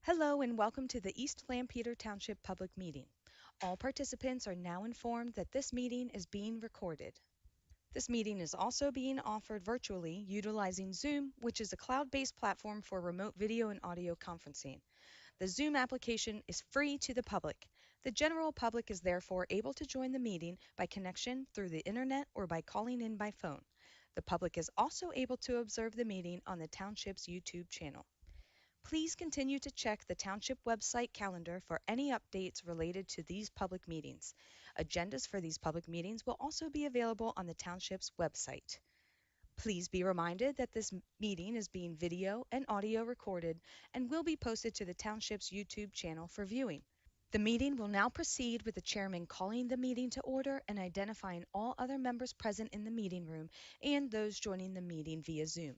Hello and welcome to the East Lampeter Township public meeting. All participants are now informed that this meeting is being recorded. This meeting is also being offered virtually utilizing Zoom, which is a cloud-based platform for remote video and audio conferencing. The Zoom application is free to the public. The general public is therefore able to join the meeting by connection through the internet or by calling in by phone. The public is also able to observe the meeting on the Township's YouTube channel. Please continue to check the Township website calendar for any updates related to these public meetings. Agendas for these public meetings will also be available on the Township's website. Please be reminded that this meeting is being video and audio recorded and will be posted to the Township's YouTube channel for viewing. The meeting will now proceed with the chairman calling the meeting to order and identifying all other members present in the meeting room and those joining the meeting via Zoom.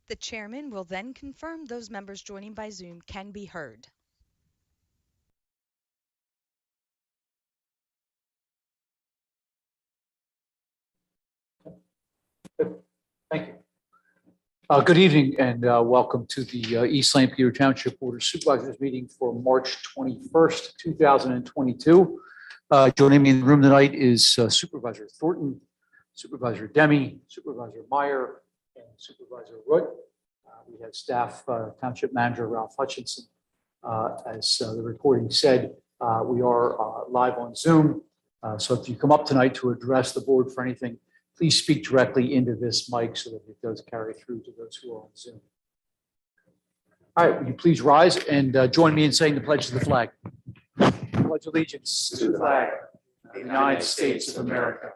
The chairman will then confirm those members joining by Zoom can be heard. Thank you. Good evening and welcome to the East Lampeter Township Board of Supervisors meeting for March 21st, 2022. Joining me in the room tonight is Supervisor Thornton, Supervisor Demi, Supervisor Meyer, and Supervisor Root. We have staff, Township Manager Ralph Hutchinson. As the recording said, we are live on Zoom. So if you come up tonight to address the board for anything, please speak directly into this mic so that it does carry through to those who are on Zoom. All right, will you please rise and join me in saying the pledge to the flag. Pledge allegiance to the flag of the United States of America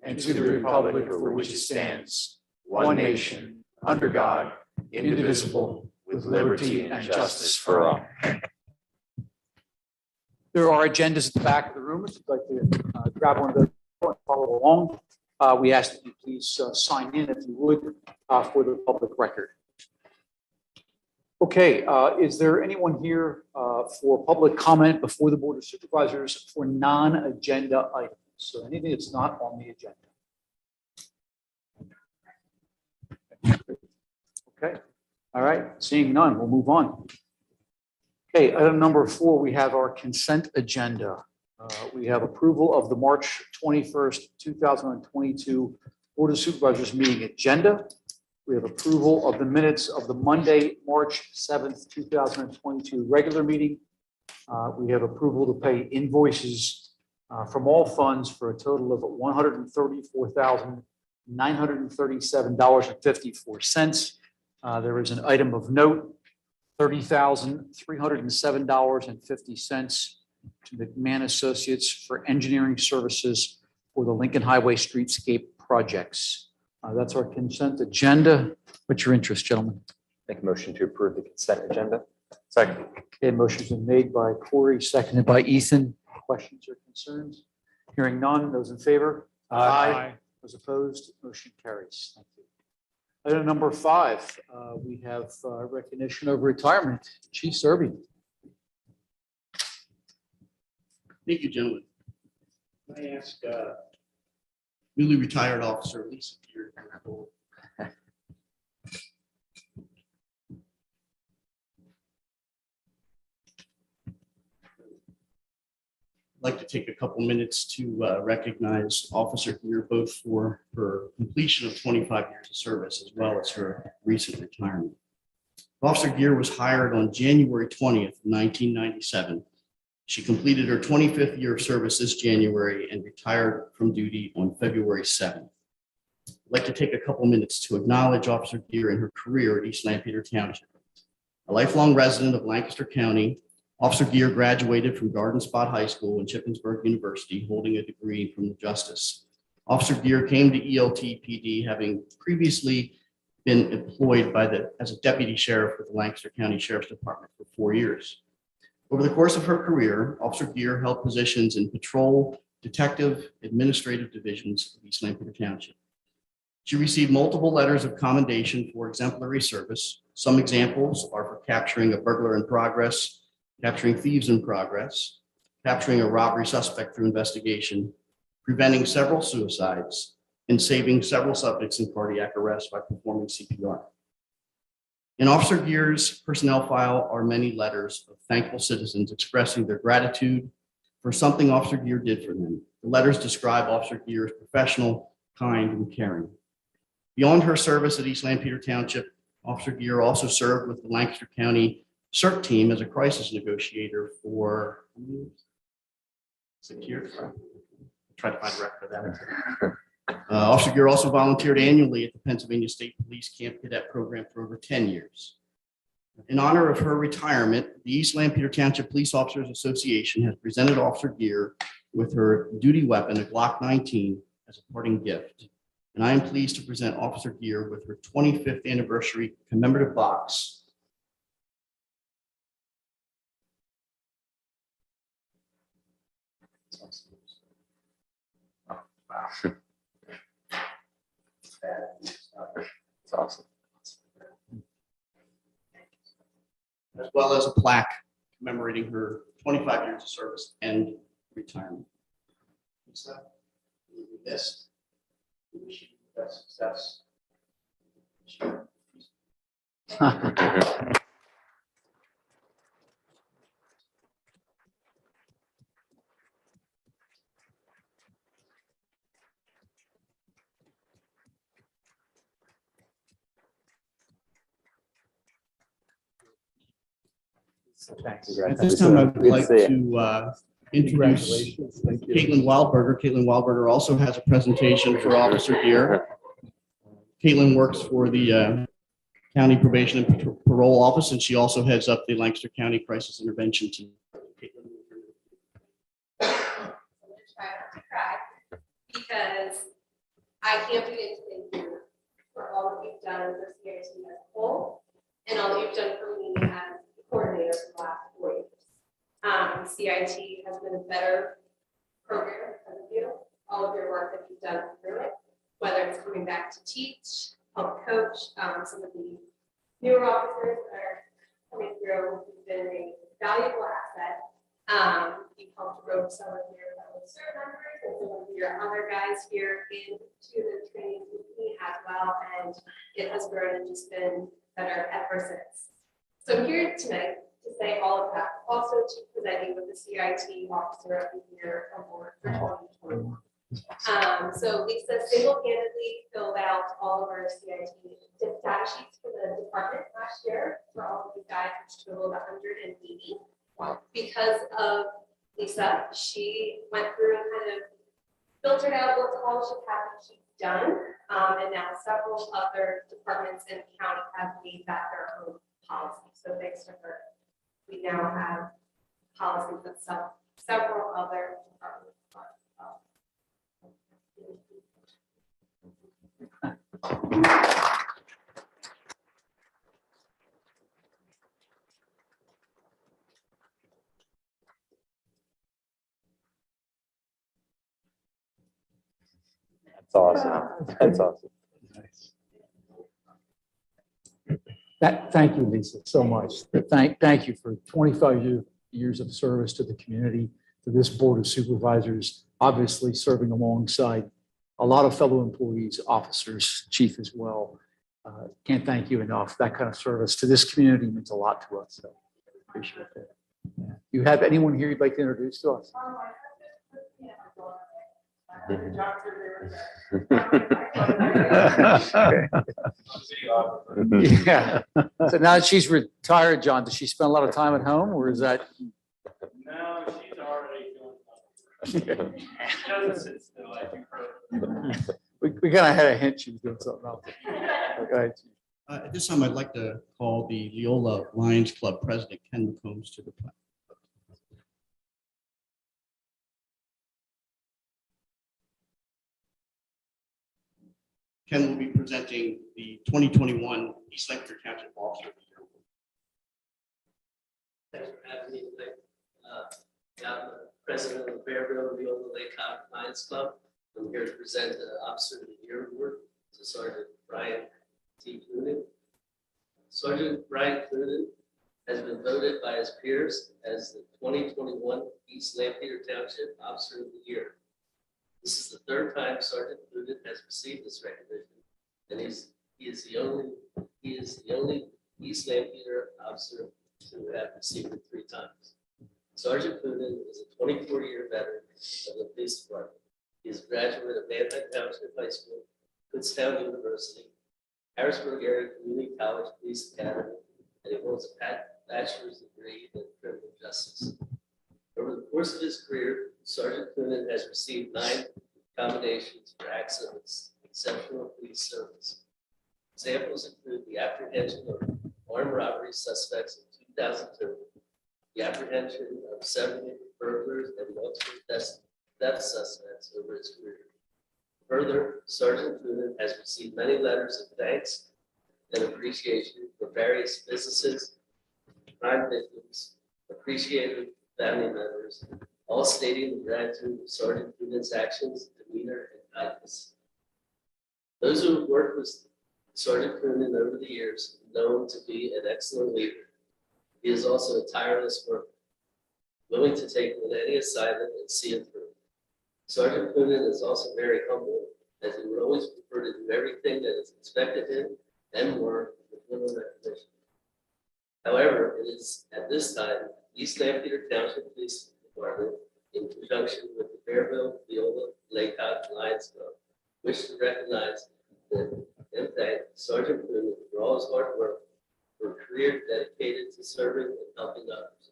and to the republic for which it stands, one nation, under God, indivisible, with liberty and justice for all. There are agendas at the back of the room. If you'd like to grab one of those and follow along. We ask that you please sign in, if you would, for the public record. Okay, is there anyone here for public comment before the Board of Supervisors for non-agenda items? So anything that's not on the agenda. Okay, all right, seeing none, we'll move on. Okay, item number 4, we have our consent agenda. We have approval of the March 21st, 2022 Board of Supervisors meeting agenda. We have approval of the minutes of the Monday, March 7th, 2022 regular meeting. We have approval to pay invoices from all funds for a total of $134,937.54. There is an item of note, $30,307.50. to McMahon Associates for engineering services for the Lincoln Highway streetscape projects. That's our consent agenda. What's your interest, gentlemen? Make a motion to approve the consent agenda. Second. Okay, motion's been made by Corey, seconded by Ethan. Questions or concerns? Hearing none, those in favor? Aye. Those opposed? Motion carries. Thank you. Item number 5, we have recognition of retirement. Chief Serby. Thank you, gentlemen. I ask newly retired officer Lisa here. I'd like to take a couple minutes to recognize Officer Gear both for her completion of 25 years of service as well as her recent retirement. Officer Gear was hired on January 20th, 1997. She completed her 25th year of service this January and retired from duty on February 7th. I'd like to take a couple minutes to acknowledge Officer Gear in her career at East Lampeter Township. A lifelong resident of Lancaster County, Officer Gear graduated from Garden Spot High School and Shippensburg University, holding a degree from the Justice. Officer Gear came to ELT-PD having previously been employed as a deputy sheriff with the Lancaster County Sheriff's Department for 4 years. Over the course of her career, Officer Gear held positions in patrol, detective, administrative divisions of East Lampeter Township. She received multiple letters of commendation for exemplary service. Some examples are for capturing a burglar in progress, capturing thieves in progress, capturing a robbery suspect through investigation, preventing several suicides, and saving several subjects in cardiac arrest by performing CPR. In Officer Gear's personnel file are many letters of thankful citizens expressing their gratitude for something Officer Gear did for them. The letters describe Officer Gear as professional, kind, and caring. Beyond her service at East Lampeter Township, Officer Gear also served with the Lancaster County CERT team as a crisis negotiator for 6 years. Try to find a record of that. Officer Gear also volunteered annually at the Pennsylvania State Police Camp Cadet Program for over 10 years. In honor of her retirement, the East Lampeter Township Police Officers Association has presented Officer Gear with her duty weapon, a Glock 19, as a parting gift. And I am pleased to present Officer Gear with her 25th anniversary commemorative box. Wow. It's awesome. As well as a plaque commemorating her 25 years of service and retirement. So, with this, we wish you the best success. Thanks. At this time, I would Good to like see you. to introduce Caitlin Wildberger. Caitlin Wildberger also has a presentation for Officer Gear. Caitlin works for the County Probation and Parole Office, and she also heads up the Lancaster County Crisis Intervention Team. I'm gonna try not to cry because I can't begin to thank you for all that you've done for CIT as a whole and all that you've done for me as coordinator for the last 4 years. CIT has been a better program because of you, all of your work that you've done through it, whether it's coming back to teach, help coach, some of the newer officers that are coming through, you've been a valuable asset. You've helped rope some of your fellow CERT members and some of your other guys here into the training with me as well, and it has grown and just been better ever since. So I'm here tonight to say all of that, also to present you with the CIT Officer of the Year Award for 2021. So Lisa single-handedly filled out all of our CIT data sheets for the department last year for all of you guys, which totaled 180. Because of Lisa, she went through and kind of filtered out what all she had she's done, and now several other departments in the county have made that their own policy. So thanks to her, we now have policies that several other departments are. That's awesome. That's awesome. Thank you, Lisa, so much. Thank you for 25 years of service to the community, to this Board of Supervisors, obviously serving alongside a lot of fellow employees, officers, chief as well. Can't thank you enough. That kind of service to this community means a lot to us. So appreciate that. Yeah. You have anyone here you'd like to introduce to us? Yeah. So now that she's retired, John, does she spend a lot of time at home, or is that? No, she's already doing something. She doesn't sit still, I think. We kind of had a hint she was doing something else. Okay. At this time, I'd like to call the Leola Lions Club President, Ken McCombs, to the platform. Ken will be presenting the 2021 East Lancaster Township Officer of the Year. Thanks for having me today. I'm the president of the Fairville Leola Lake Lions Club. I'm here to present the Officer of the Year Award to Sergeant Brian T. Clunan. Sergeant Brian Clunan has been voted by his peers as the 2021 East Lampeter Township Officer of the Year. This is the third time Sergeant Clunan has received this recognition, and he is the only East Lampeter officer who have received it 3 times. Sergeant Coonan is a 24-year veteran of the police department. He is a graduate of Penndot Township High School, Kutztown University, Harrisburg Area Community College Police Academy, and he holds a bachelor's degree in criminal justice. Over the course of his career, Sergeant Coonan has received 9 commendations for acts of exceptional police service. Examples include the apprehension of armed robbery suspects in 2002, the apprehension of 70 burglars and multiple theft suspects over his career. Further, Sergeant Coonan has received many letters of thanks and appreciation from various businesses, crime victims, appreciated family members, all stating the gratitude of Sergeant Coonan's actions, demeanor, and kindness. Those who have worked with Sergeant Coonan over the years know him to be an excellent leader. He is also a tireless worker, willing to take on any assignment and see it through. Sergeant Coonan is also very humble, as he would always prefer to do everything that is expected of him and more with little recognition. However, it is at this time, East Lampeter Township Police Department, in conjunction with the Fairville, Viola, Laycock, Lions Club, wish to recognize and thank Sergeant Coonan for all his hard work, for a career dedicated to serving and helping others.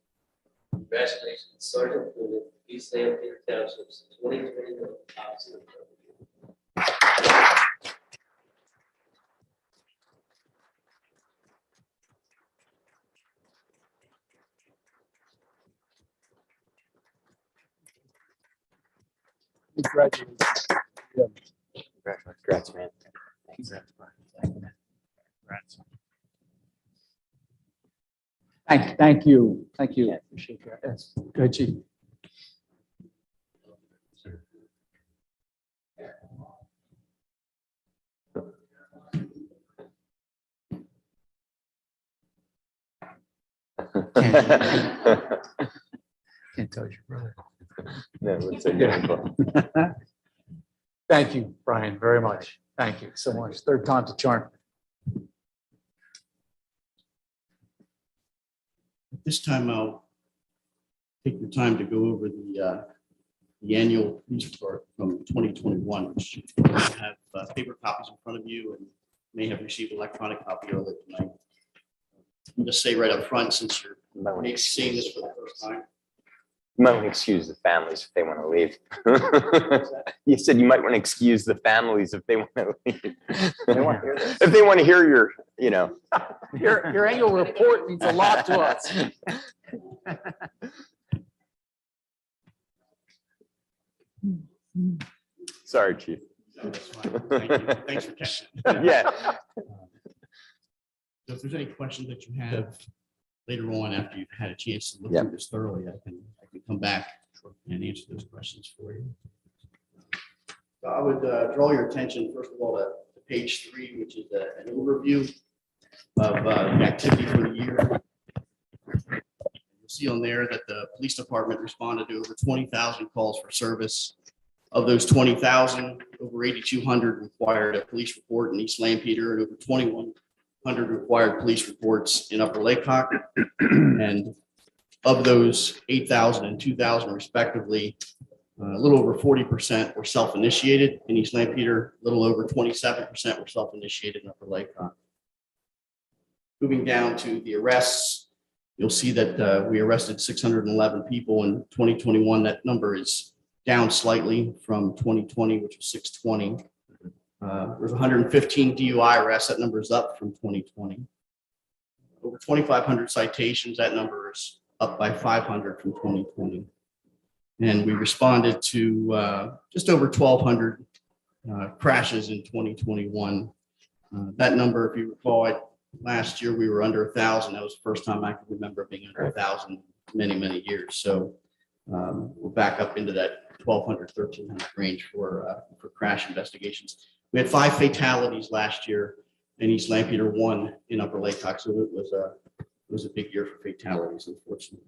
Congratulations, Sergeant Coonan, East Lampeter Township's 2021 Officer of the Year. Congratulations. Congrats, man. Thank you. Thank you. Appreciate that. Yes. Good, Chief. Can't tell your brother. No, it's a good one. Thank you, Brian, very much. Thank you so much. Third time's a charm. At this time, I'll take the time to go over the annual police report from 2021, which you have paper copies in front of you and may have received electronic copy of it tonight. I'm just say right up front, since you're maybe seeing this for the first time. You might want to excuse the families if they want to leave. You said you might want to excuse the families if they want to leave. If they want to hear your, Your annual report means a lot to us. Sorry, Chief. No, that's fine. Thank you. Thanks for catching it. Yeah. So if there's any questions that you have later on after you've had a chance to look Yep. through this thoroughly, I can come back and answer those questions for you. So I would draw your attention, first of all, to page 3, which is an overview of the activity for the year. You'll see on there that the police department responded to over 20,000 calls for service. Of those 20,000, over 8,200 required a police report in East Lampeter, and over 2,100 required police reports in Upper Laycock. And of those 8,000 and 2,000 respectively, a little over 40% were self-initiated in East Lampeter, a little over 27% were self-initiated in Upper Laycock. Moving down to the arrests, you'll see that we arrested 611 people in 2021. That number is down slightly from 2020, which was 620. There's 115 DUI arrests. That number is up from 2020. Over 2,500 citations. That number is up by 500 from 2020. And we responded to just over 1,200 crashes in 2021. That number, if you recall, last year we were under 1,000. That was the first time I can remember being under 1,000 many years. So we're back up into that 1,200, 1,300 range for crash investigations. We had 5 fatalities last year in East Lampeter, 1 in Upper Laycock. So it was a big year for fatalities, unfortunately.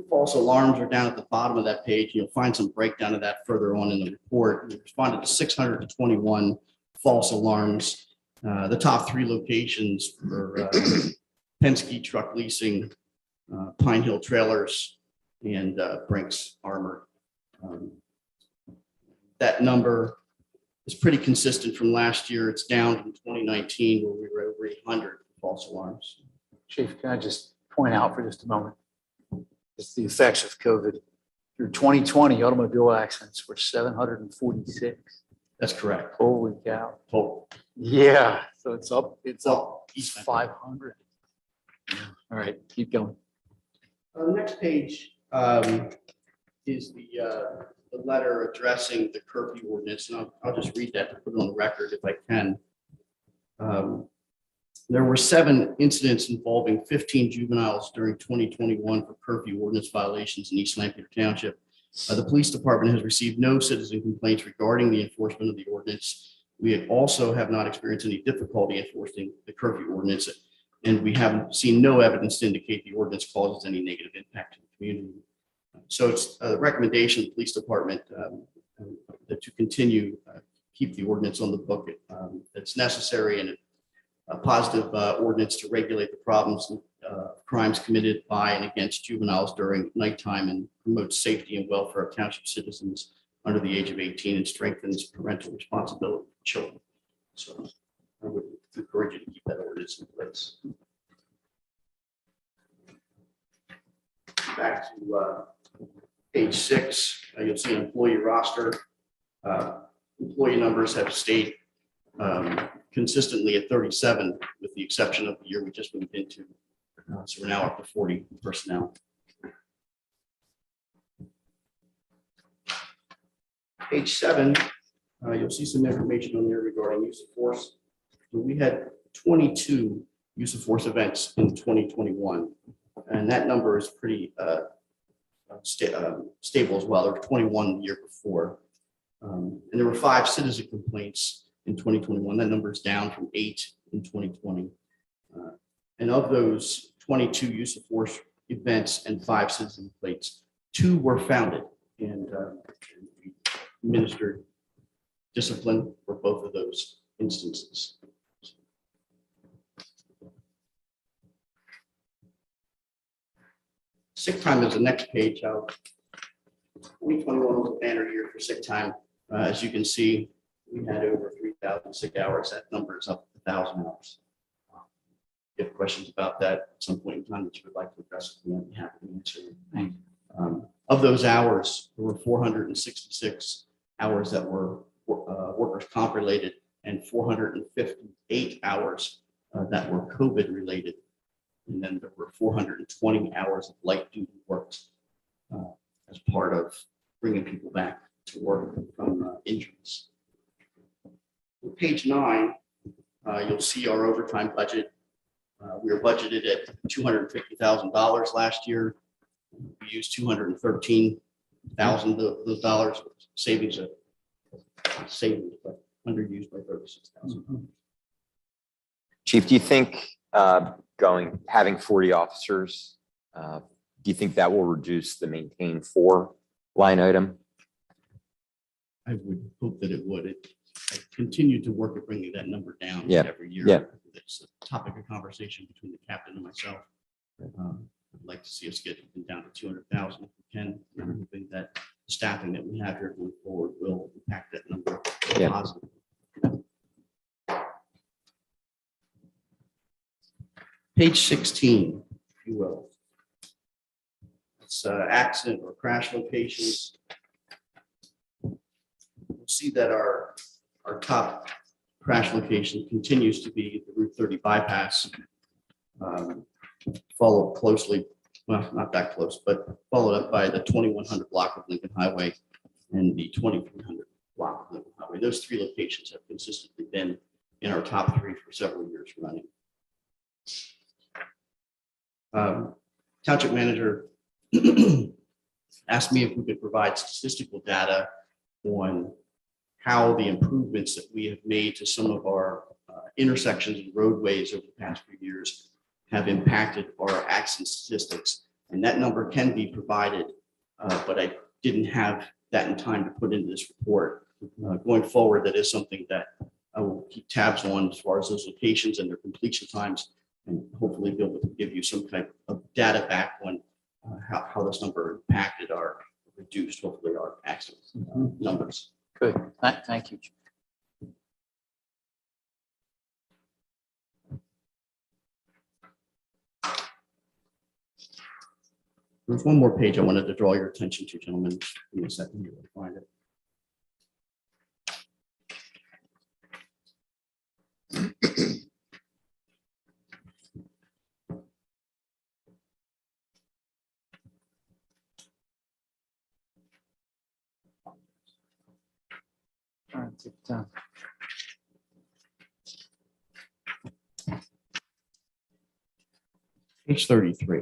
False alarms are down at the bottom of that page. You'll find some breakdown of that further on in the report. We responded to 621 false alarms. The top 3 locations were Penske Truck Leasing, Pine Hill Trailers, and Brinks Armor. That number is pretty consistent from last year. It's down from 2019 where we were over 800 false alarms. Chief, can I just point out for just a moment? It's the effects of COVID. Through 2020, automobile accidents were 746. That's correct. Holy cow. Total. Yeah, so it's up East Lampard. 500. All right, keep going. The next page is the letter addressing the curfew ordinance, and I'll just read that to put it on the record if I can. There were 7 incidents involving 15 juveniles during 2021 for curfew ordinance violations in East Lampeter Township. The police department has received no citizen complaints regarding the enforcement of the ordinance. We also have not experienced any difficulty enforcing the curfew ordinance, and we haven't seen no evidence to indicate the ordinance causes any negative impact to the community. So it's a recommendation of the police department that to continue keep the ordinance on the book that's necessary, and a positive ordinance to regulate the problems crimes committed by and against juveniles during nighttime and promote safety and welfare of township citizens under the age of 18 and strengthens parental responsibility for children. So I would encourage you to keep that ordinance in place. Back to page 6, you'll see an employee roster. Employee numbers have stayed consistently at 37, with the exception of the year we just moved into. So we're now up to 40 personnel. Page 7, you'll see some information on there regarding use of force. So we had 22 use of force events in 2021, and that number is pretty stable as well. There were 21 the year before, and there were 5 citizen complaints in 2021. That number is down from 8 in 2020. And of those 22 use of force events and 5 citizen complaints, 2 were founded, and we administered discipline for both of those instances. Sick time is the next page. 2021 was a banner year for sick time. As you can see, we had over 3,000 sick hours. That number is up 1,000 hours. If you have questions about that at some point in time that you would like to address, I'd be happy to answer. Of those hours, there were 466 hours that were workers' comp related and 458 hours that were COVID related. And then there were 420 hours of light duty work as part of bringing people back to work from injuries. On page 9, you'll see our overtime budget. We were budgeted at $250,000 last year. We used $213,000 of those dollars, savings, but underused by 36,000. Chief, do you think having 40 officers, do you think that will reduce the maintain 4 line item? I would hope that it would. I continue to work at bringing that number down every year. Yeah. It's a topic of conversation between the captain and myself. I'd like to see us get it down to 200,000 if we can. I'm hoping that the staffing that we have here going forward will impact that number positively. Page 16, if you will. It's accident or crash locations. You'll see that our top crash location continues to be the Route 30 bypass, followed closely, well, not that close, but followed up by the 2100 block of Lincoln Highway and the 2300 block of Lincoln Highway. Those 3 locations have consistently been in our top 3 for several years running. Township manager asked me if we could provide statistical data on how the improvements that we have made to some of our intersections and roadways over the past few years have impacted our accident statistics. And that number can be provided, but I didn't have that in time to put into this report. Going forward, that is something that I will keep tabs on as far as those locations and their completion times, and hopefully be able to give you some type of data back on how this number impacted our reduced, hopefully our accident numbers. Good. Thank you. There's one more page I wanted to draw your attention to, gentlemen. Give me a second here to find it. All right, take your time. Page 33.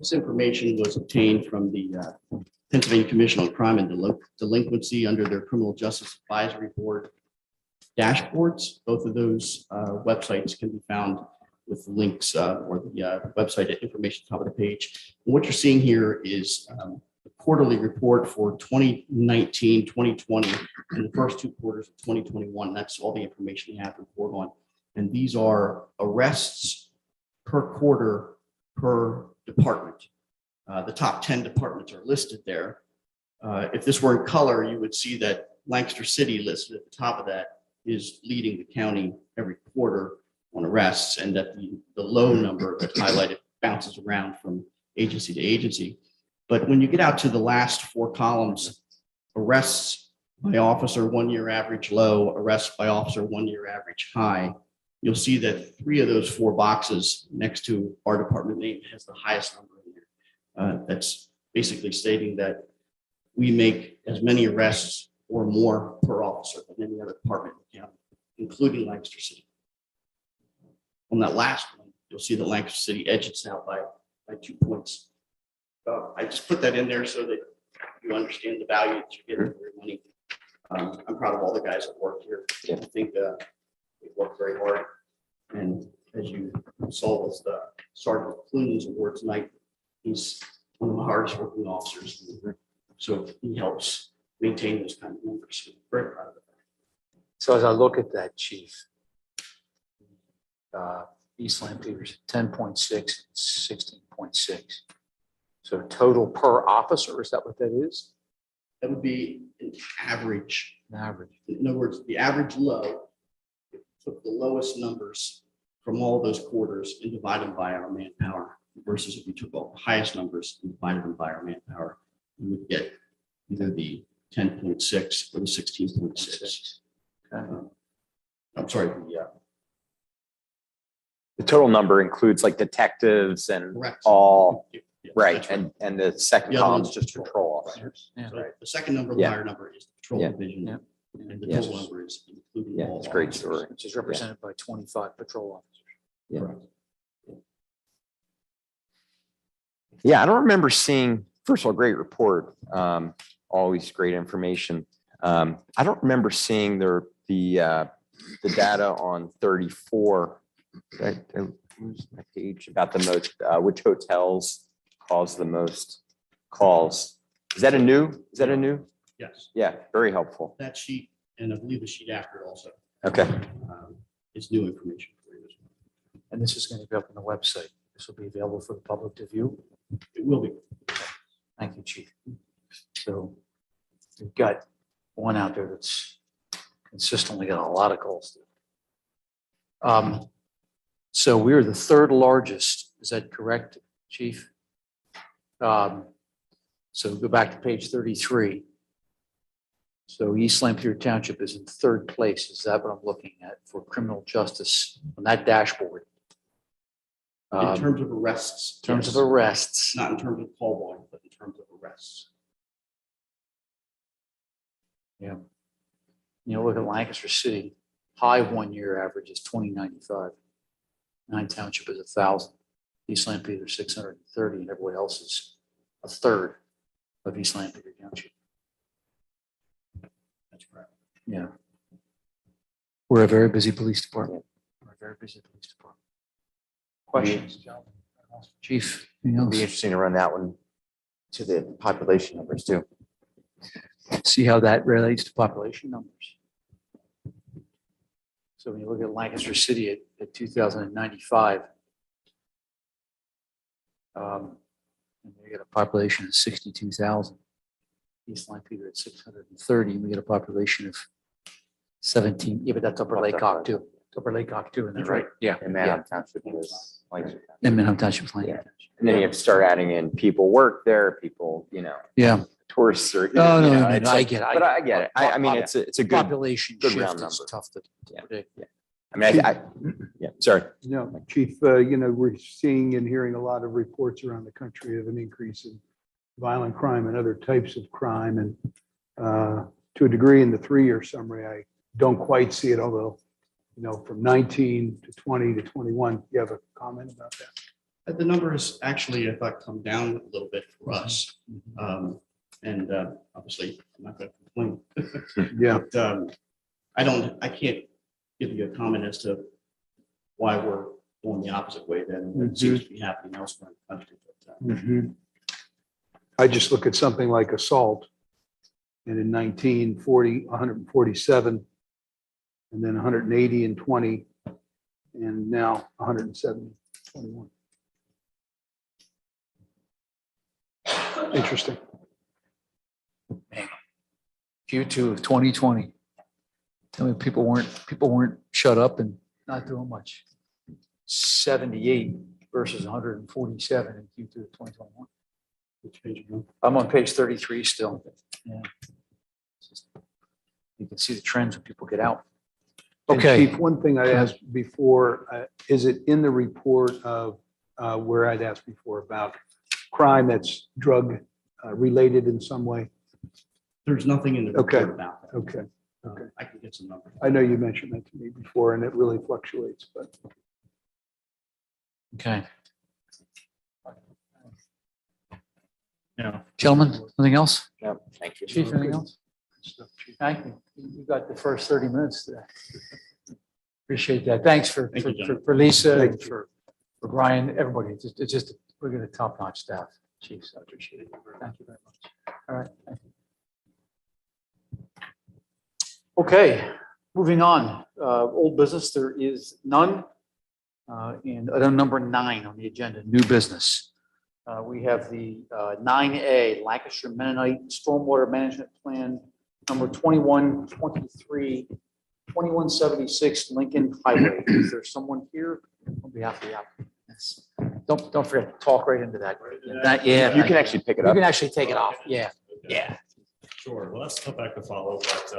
This information was obtained from the Pennsylvania Commission on Crime and Delinquency under their Criminal Justice Advisory Board dashboards. Both of those websites can be found with links or the website information top of the page. And what you're seeing here is the quarterly report for 2019, 2020, and the first 2 quarters of 2021. That's all the information you have to report on. And these are arrests per quarter per department. The top 10 departments are listed there. If this were in color, you would see that Lancaster City listed at the top of that is leading the county every quarter on arrests, and that the low number that's highlighted bounces around from agency to agency. But when you get out to the last 4 columns, arrests by officer 1 year average low, arrests by officer 1 year average high, you'll see that 3 of those 4 boxes next to our department name has the highest number in there. That's basically stating that we make as many arrests or more per officer than any other department in the county, including Lancaster City. On that last one, you'll see that Lancaster City edges out by 2 points. I just put that in there so that you understand the value that you're getting for your money. I'm proud of all the guys that work here. I think they work very hard. And as you saw with Sergeant Clooney's award tonight, he's one of the hardest working officers. So he helps maintain those kind of numbers. Very proud of it. So as I look at that, Chief, East Lampeter's 10.6, 16.6. So total per officer, is that what that is? That would be an average. An average. In other words, the average low, took the lowest numbers from all those quarters and divided them by our manpower, versus if we took all the highest numbers and divided them by our manpower, we would get either the 10.6 or the 16.6. I'm sorry, The total number includes like detectives and correct. all, Yes, right, that's and the second The other column is one's just patrol. patrol officers. Yeah. So the second number, the Yeah. higher number is the patrol Yeah. division. Yeah. And the Yes. total number is including Yeah, all. it's a great officers. story. Which is represented by 25 patrol officers. Yeah. Correct. Yeah, I don't remember seeing, first of all, great report, always great information. I don't remember seeing the data on 34. Where's my page about the most, which hotels cause the most calls? Is that a new? Yes, Yeah, very helpful. that sheet, and I believe the sheet after it also, Okay. is new information for you as well. And this is going to be up on the website. This will be available for the public to view. It will be. Thank you, Chief. So we've got one out there that's consistently got a lot of calls. So we're the 3rd largest. Is that correct, Chief? So go back to page 33. So East Lampeter Township is in 3rd place. Is that what I'm looking at for criminal justice on that dashboard? In terms of arrests. In terms yes. of arrests, Not in terms of call volume, but in terms of arrests. look at Lancaster City, high 1 year average is 2095. 9 Township is 1,000. East Lampeter 630, and everybody else is a third of East Lampeter Township. That's correct. Yeah. We're a very busy police department. We're a very busy police department. Questions, gentlemen? Chief, anything It'll be else? interesting to run that one to the population numbers too. See how that relates to population numbers. So when you look at Lancaster City at 2,095, and you get a population of 62,000. East Lampeter at 630, and we get a population of 17. Yeah, but that's Upper Lake Hawk too. Upper Lake Hawk too, and that's right. Yeah. And Manor Township is like, And Manor Township is Lancaster. and then you have to start adding in people work there, people, Yeah. tourists or. No, you know, no, it's I like- get it. But I get it. I mean, it's a good, Population good shift round is number. tough to Yeah. predict. I mean, yeah, sorry. No, Chief, we're seeing and hearing a lot of reports around the country of an increase in violent crime and other types of crime. And to a degree in the 3-year summary, I don't quite see it, although, from 19 to 20 to 21, you have a comment about that? The number has actually, I thought, come down a little bit for us. And obviously, I'm not going to complain. Yeah. But I can't give you a comment as to why we're going the opposite way then. It seems to be happening elsewhere in the country. But, I just look at something like assault. And in 1940, 147, and then 180 and 20, and now 170, 21. Interesting. Q2 of 2020. Tell me people weren't shut up and not doing much. 78 versus 147 in Q2 of 2021. which page you go? I'm on page 33 still. Yeah. You can see the trends when people get out. And Okay. Chief, one thing I asked before, is it in the report of where I'd asked before about crime that's drug related in some way? There's nothing in the Okay. report about that. Okay. I can get some numbers. I know you mentioned that to me before and it really fluctuates, but Okay. Yeah. Gentlemen, anything else? No, thank you. Chief, anything else? Thank you. You got the first 30 minutes today. Appreciate that. Thanks for Thank you, John. for Lisa Thank and for Brian, everybody. It's just, we're going to top-notch staff. Chief, so I appreciate it. Thank you very much. All right. Thank you. Okay, moving on. Old business, there is none. And item number 9 on the agenda, new business. We have the 9A Lancashire Mennonite Stormwater Management Plan, number 2123, 2176 Lincoln Highway. Is there someone here on behalf of the applicant? Yes. Don't forget to talk right into that. Yeah. You can actually pick it You up. can actually take it off. Yeah. Yeah. Sure. Well, let's come back to follow, but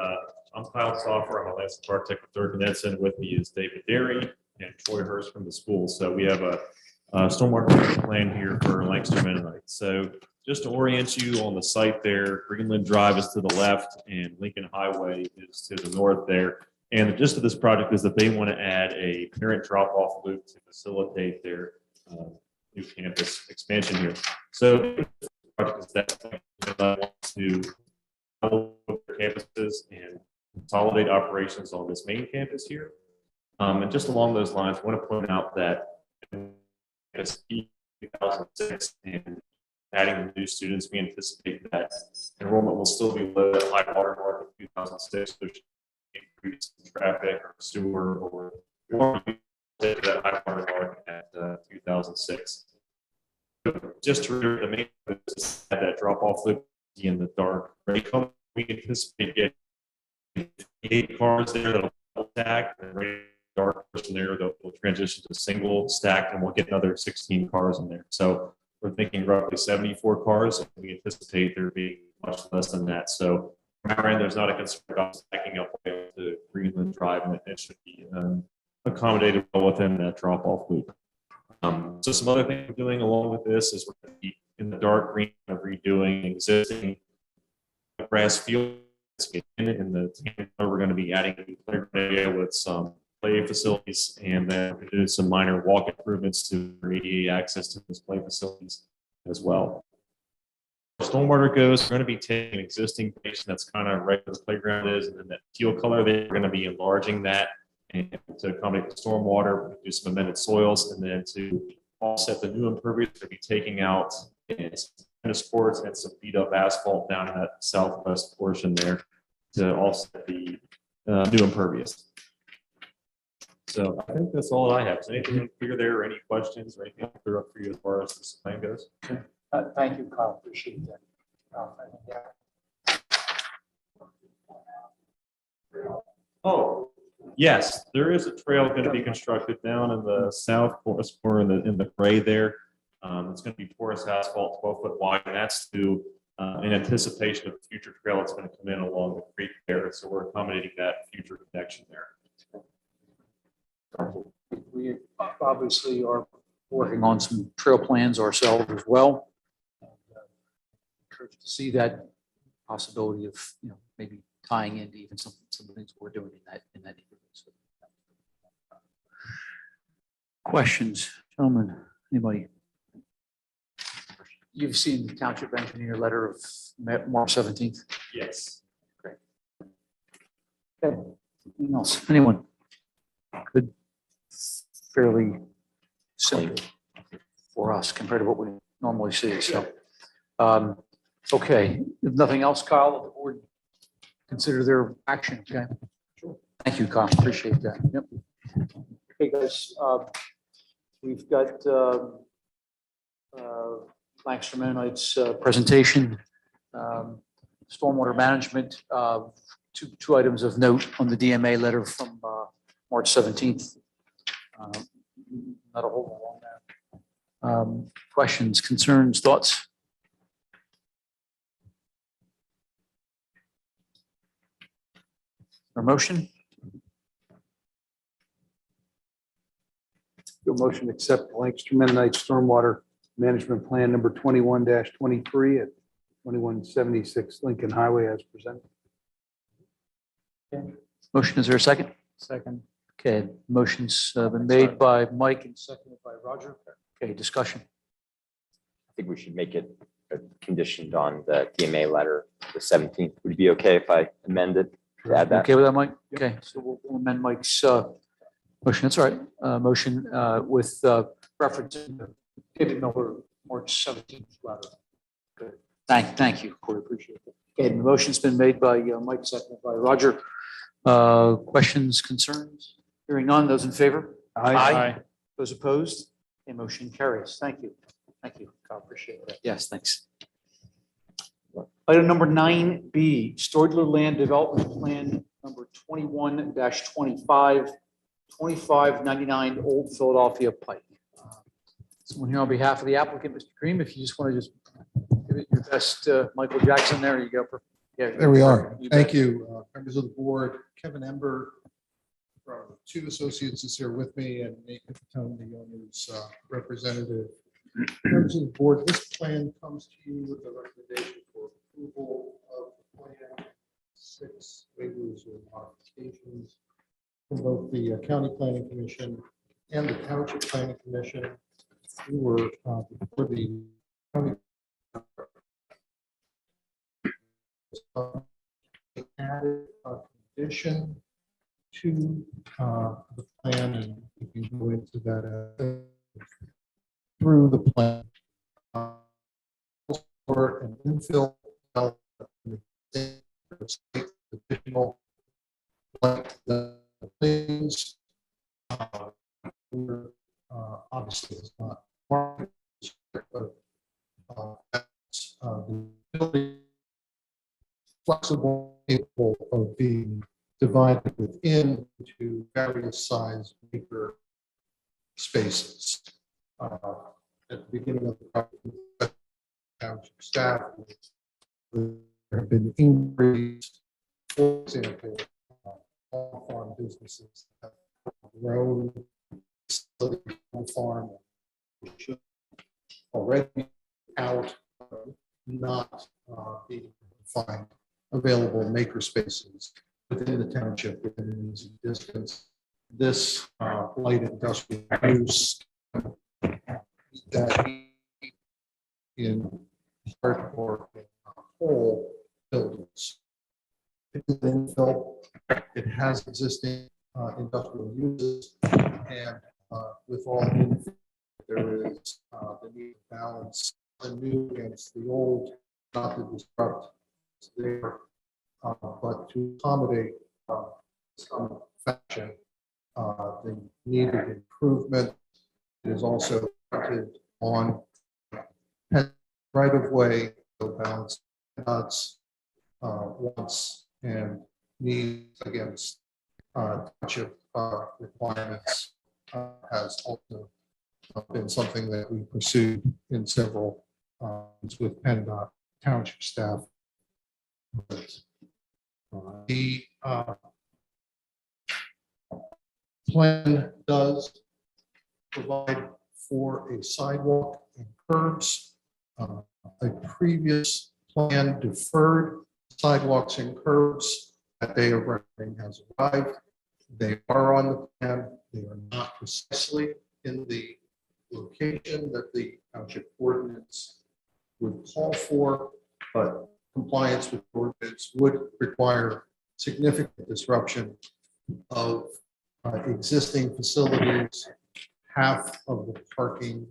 I'm Kyle Stoffer. I'm a landscape architect with Third Knudsen. With me is David Derry and Troy Hurst from the school. So we have a stormwater management plan here for Lancaster Mennonite. So just to orient you on the site there, Greenland Drive is to the left and Lincoln Highway is to the north there. And the gist of this project is that they want to add a parent drop-off loop to facilitate their new campus expansion here. So the project is that they want to campuses and consolidate operations on this main campus here. And just along those lines, I want to point out that as 2006 and adding new students, we anticipate that enrollment will still be low at high water mark in 2006. There's increase in traffic or sewer or that high water mark at 2006. So just to reiterate, the main focus is that drop off loop in the dark gray color. We anticipate getting 8 cars there that'll stack and right dark person there that will transition to single stack, and we'll get another 16 cars in there. So we're thinking roughly 74 cars, and we anticipate there being much less than that. So from our end, there's not a concern about stacking up to Greenland Drive, and it should be accommodated well within that drop-off loop. So some other things we're doing along with this is we're going to be in the dark green of redoing existing grass fields. In the we're going to be adding a playground area with some play facilities, and then we're doing some minor walk improvements to ADA access to those play facilities as well. As stormwater goes, we're going to be taking an existing basin that's kind of right where the playground is, and then that teal color there, we're going to be enlarging that and to accommodate the stormwater, do some amended soils, and then to offset the new impervious, we're going to be taking out and tennis courts and some beat up asphalt down in that southwest portion there to offset the new impervious. So I think that's all I have. Is anything clear there, or any questions, or anything clear up for you as far as this plan goes? Thank you, Kyle. Appreciate that. Oh, yes, there is a trail going to be constructed down in the southwest corner in the gray there. It's going to be porous asphalt, 12-foot wide, and that's to in anticipation of a future trail that's going to come in along the creek there. So we're accommodating that future connection there. We obviously are working on some trail plans ourselves as well. Encouraged to see that possibility of, maybe tying into even some of the things we're doing in that neighborhood. So, questions, gentlemen? Anybody? You've seen the township engineer letter of March 17th. Yes. Great. Okay. Anything else? Anyone? Good. Fairly simple for us compared to what we normally see. So, okay. If nothing else, Kyle, let the board consider their action. Okay. Sure. Thank you, Kyle. Appreciate that. Yep. Okay, guys. We've got Lancaster Mennonite's presentation, stormwater management, two items of note on the DMA letter from March 17th. Not a whole lot on that. Questions, concerns, thoughts? Or motion? Your motion to accept Lancaster Mennonite Stormwater Management Plan number 21-23 at 2176 Lincoln Highway as presented. Motion, is there a second? Second. Okay, motion's been made by Mike and seconded by Roger. Okay, discussion. I think we should make it conditioned on the DMA letter, the 17th. Would it be okay if I amend it to add that? Okay with that, Mike? Okay, so we'll amend Mike's motion. That's all right. Motion with reference to David Miller, March 17th letter. Good. Thank you, Corey. Appreciate it. Okay, the motion's been made by Mike, seconded by Roger. Questions, concerns? Hearing none. Those in favor? Aye. Those opposed? A motion carries. Thank you. Thank you. I appreciate that. Yes, thanks. Item number 9B, Stordler Land Development Plan number 21-25, 2599 Old Philadelphia Pike. Someone here on behalf of the applicant, Mr. Cream, if you just want to just give it your best, Michael Jackson there, you go. Yeah, There we are. you Thank bet. you, members of the board. Kevin Ember from Two Associates is here with me, and Nate Capitone, the owner's representative. Members of the board, this plan comes to you with a recommendation for approval of the plan, 6 waivers or modifications from both the County Planning Commission and the Township Planning Commission. We were before the county added a condition to the plan, and we can go into that through the plan. For an infill additional like the things obviously it's not market, but that's the ability flexible, capable of being divided within to various size acre spaces. At the beginning of the project, township staff, there have been increased, for example, all farm businesses that have grown farm should already out, not being find available maker spaces within the township within an easy distance. This light industrial use that in part or whole buildings. It is infill. It has existing industrial uses, and with all infill, there is the need to balance the new against the old, not to disrupt there, but to accommodate some fashion the needed improvement. It is also printed on right of way, so balance nuts wants and needs against township requirements has also been something that we pursued in several with Penndot Township staff. The plan does provide for a sidewalk and curbs. A previous plan deferred sidewalks and curbs. That day of reckoning has arrived. They are on the plan. They are not precisely in the location that the township ordinance would call for, but compliance with ordinance would require significant disruption of existing facilities. Half of the parking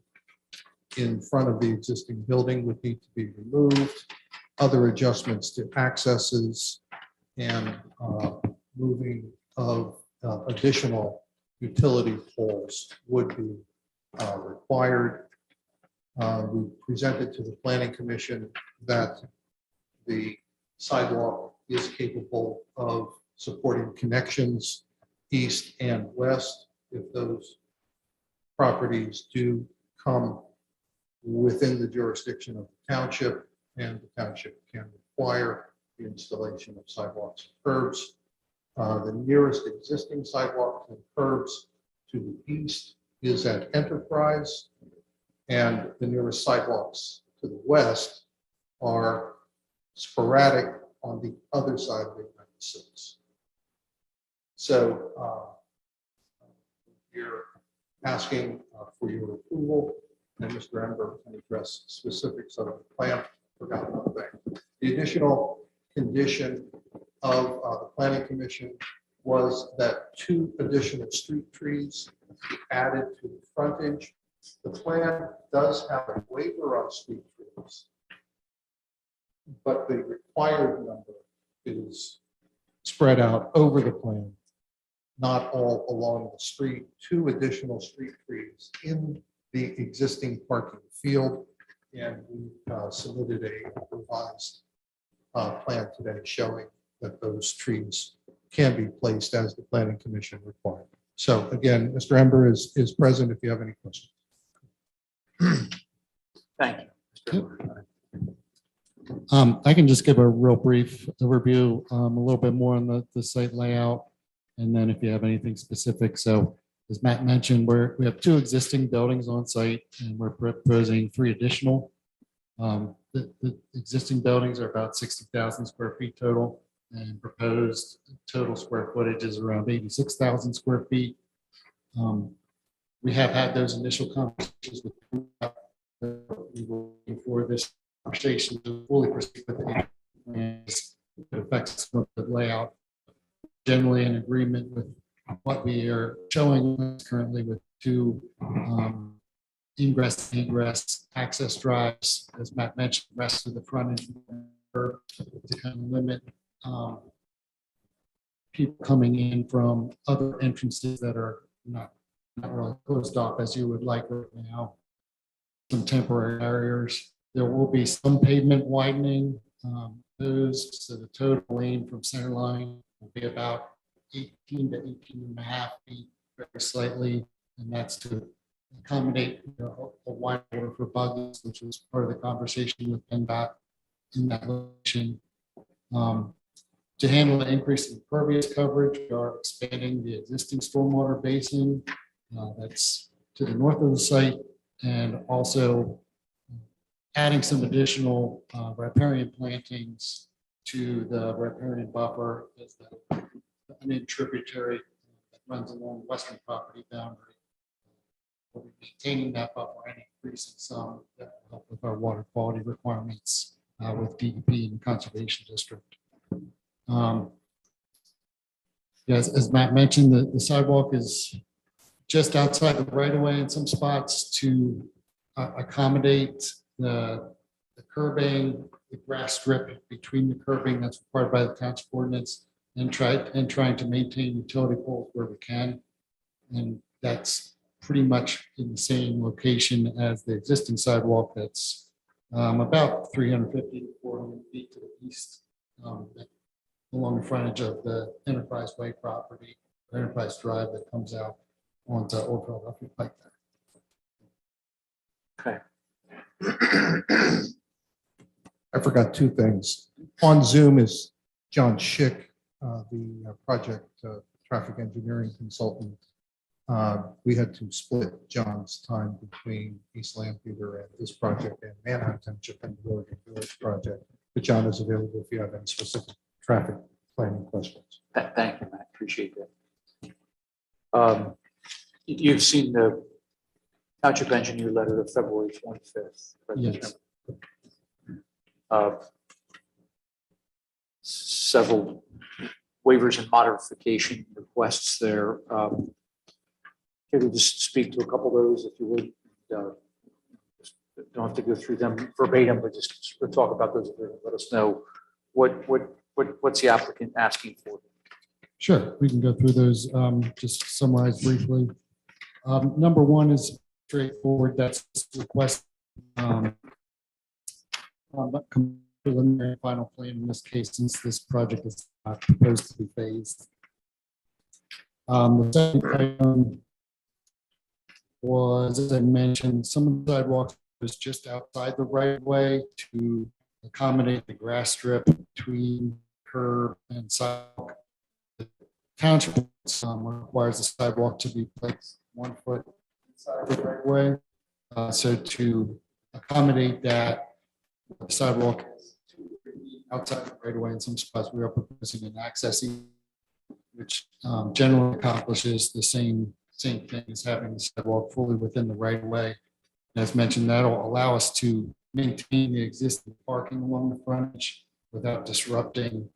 in front of the existing building would need to be removed. Other adjustments to accesses and moving of additional utility poles would be required. We presented to the Planning Commission that the sidewalk is capable of supporting connections east and west if those properties do come within the jurisdiction of the township, and the township can require the installation of sidewalks and curbs. The nearest existing sidewalks and curbs to the east is at Enterprise, and the nearest sidewalks to the west are sporadic on the other side of the United States. So you're asking for your approval, and Mr. Ember can address specifics of the plan. Forgot one thing. The additional condition of the Planning Commission was that 2 additional street trees be added to the frontage. The plan does have a waiver on street trees, but the required number is spread out over the plan, not all along the street. 2 additional street trees in the existing parking field, and we submitted a revised plan today showing that those trees can be placed as the Planning Commission required. So again, Mr. Ember is present if you have any questions. Thank you. I can just give a real brief overview, a little bit more on the site layout, and then if you have anything specific. So as Matt mentioned, we have 2 existing buildings on site, and we're proposing 3 additional. The existing buildings are about 60,000 square feet total, and proposed total square footage is around 86,000 square feet. We have had those initial conversations with we were looking for this conversation to fully proceed with the plans. It affects some of the layout. Generally in agreement with what we are showing currently with 2 ingress and egress access drives, as Matt mentioned, the rest of the front end to kind of limit people coming in from other entrances that are not really closed off as you would like right now. Some temporary barriers. There will be some pavement widening proposed, so the total lane from center line will be about 18 to 18 and a half feet, very slightly, and that's to accommodate a wider for buggies, which was part of the conversation with Penndot in that location. To handle the increase in impervious coverage, we are expanding the existing stormwater basin that's to the north of the site, and also adding some additional riparian plantings to the riparian buffer as an tributary that runs along the western property boundary. We'll be maintaining that buffer and increasing some that will help with our water quality requirements with DEP and Conservation District. Yes, as Matt mentioned, the sidewalk is just outside the right of way in some spots to accommodate the curbing, the grass strip between the curbing that's required by the township ordinance, and trying to maintain utility poles where we can. And that's pretty much in the same location as the existing sidewalk that's about 350 to 400 feet to the east, along the frontage of the Enterprise Way property, Enterprise Drive that comes out onto Old Philadelphia Pike there. Okay. I forgot two things. On Zoom is John Schick, the project traffic engineering consultant. We had to split John's time between East Lampeter and this project and Manor Township and the Village project. But John is available if you have any specific traffic planning questions. Thank you, Matt. Appreciate that. You've seen the township engineer letter of February 25th. Yes. Several waivers and modification requests there. Can we just speak to a couple of those, if you would? Don't have to go through them verbatim, but just we'll talk about those. Let us know what's the applicant asking for. Sure, we can go through those, just summarize briefly. Number one is straightforward, that's request preliminary final plan in this case, since this project is not proposed to be phased. The second item was, as I mentioned, some of the sidewalks was just outside the right of way to accommodate the grass strip between curb and sidewalk. The township requires the sidewalk to be placed 1 foot inside the right of way. So to accommodate that, the sidewalk is outside the right of way. In some spots, we are proposing an access easement, which generally accomplishes the same thing as having the sidewalk fully within the right of way. As mentioned, that'll allow us to maintain the existing parking along the frontage without disrupting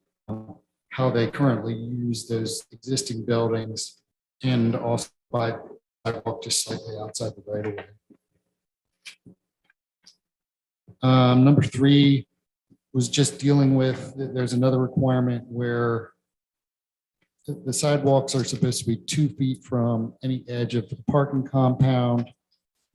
how they currently use those existing buildings, and also by sidewalk just slightly outside the right of way. Number three was just dealing with, there's another requirement where the sidewalks are supposed to be 2 feet from any edge of the parking compound.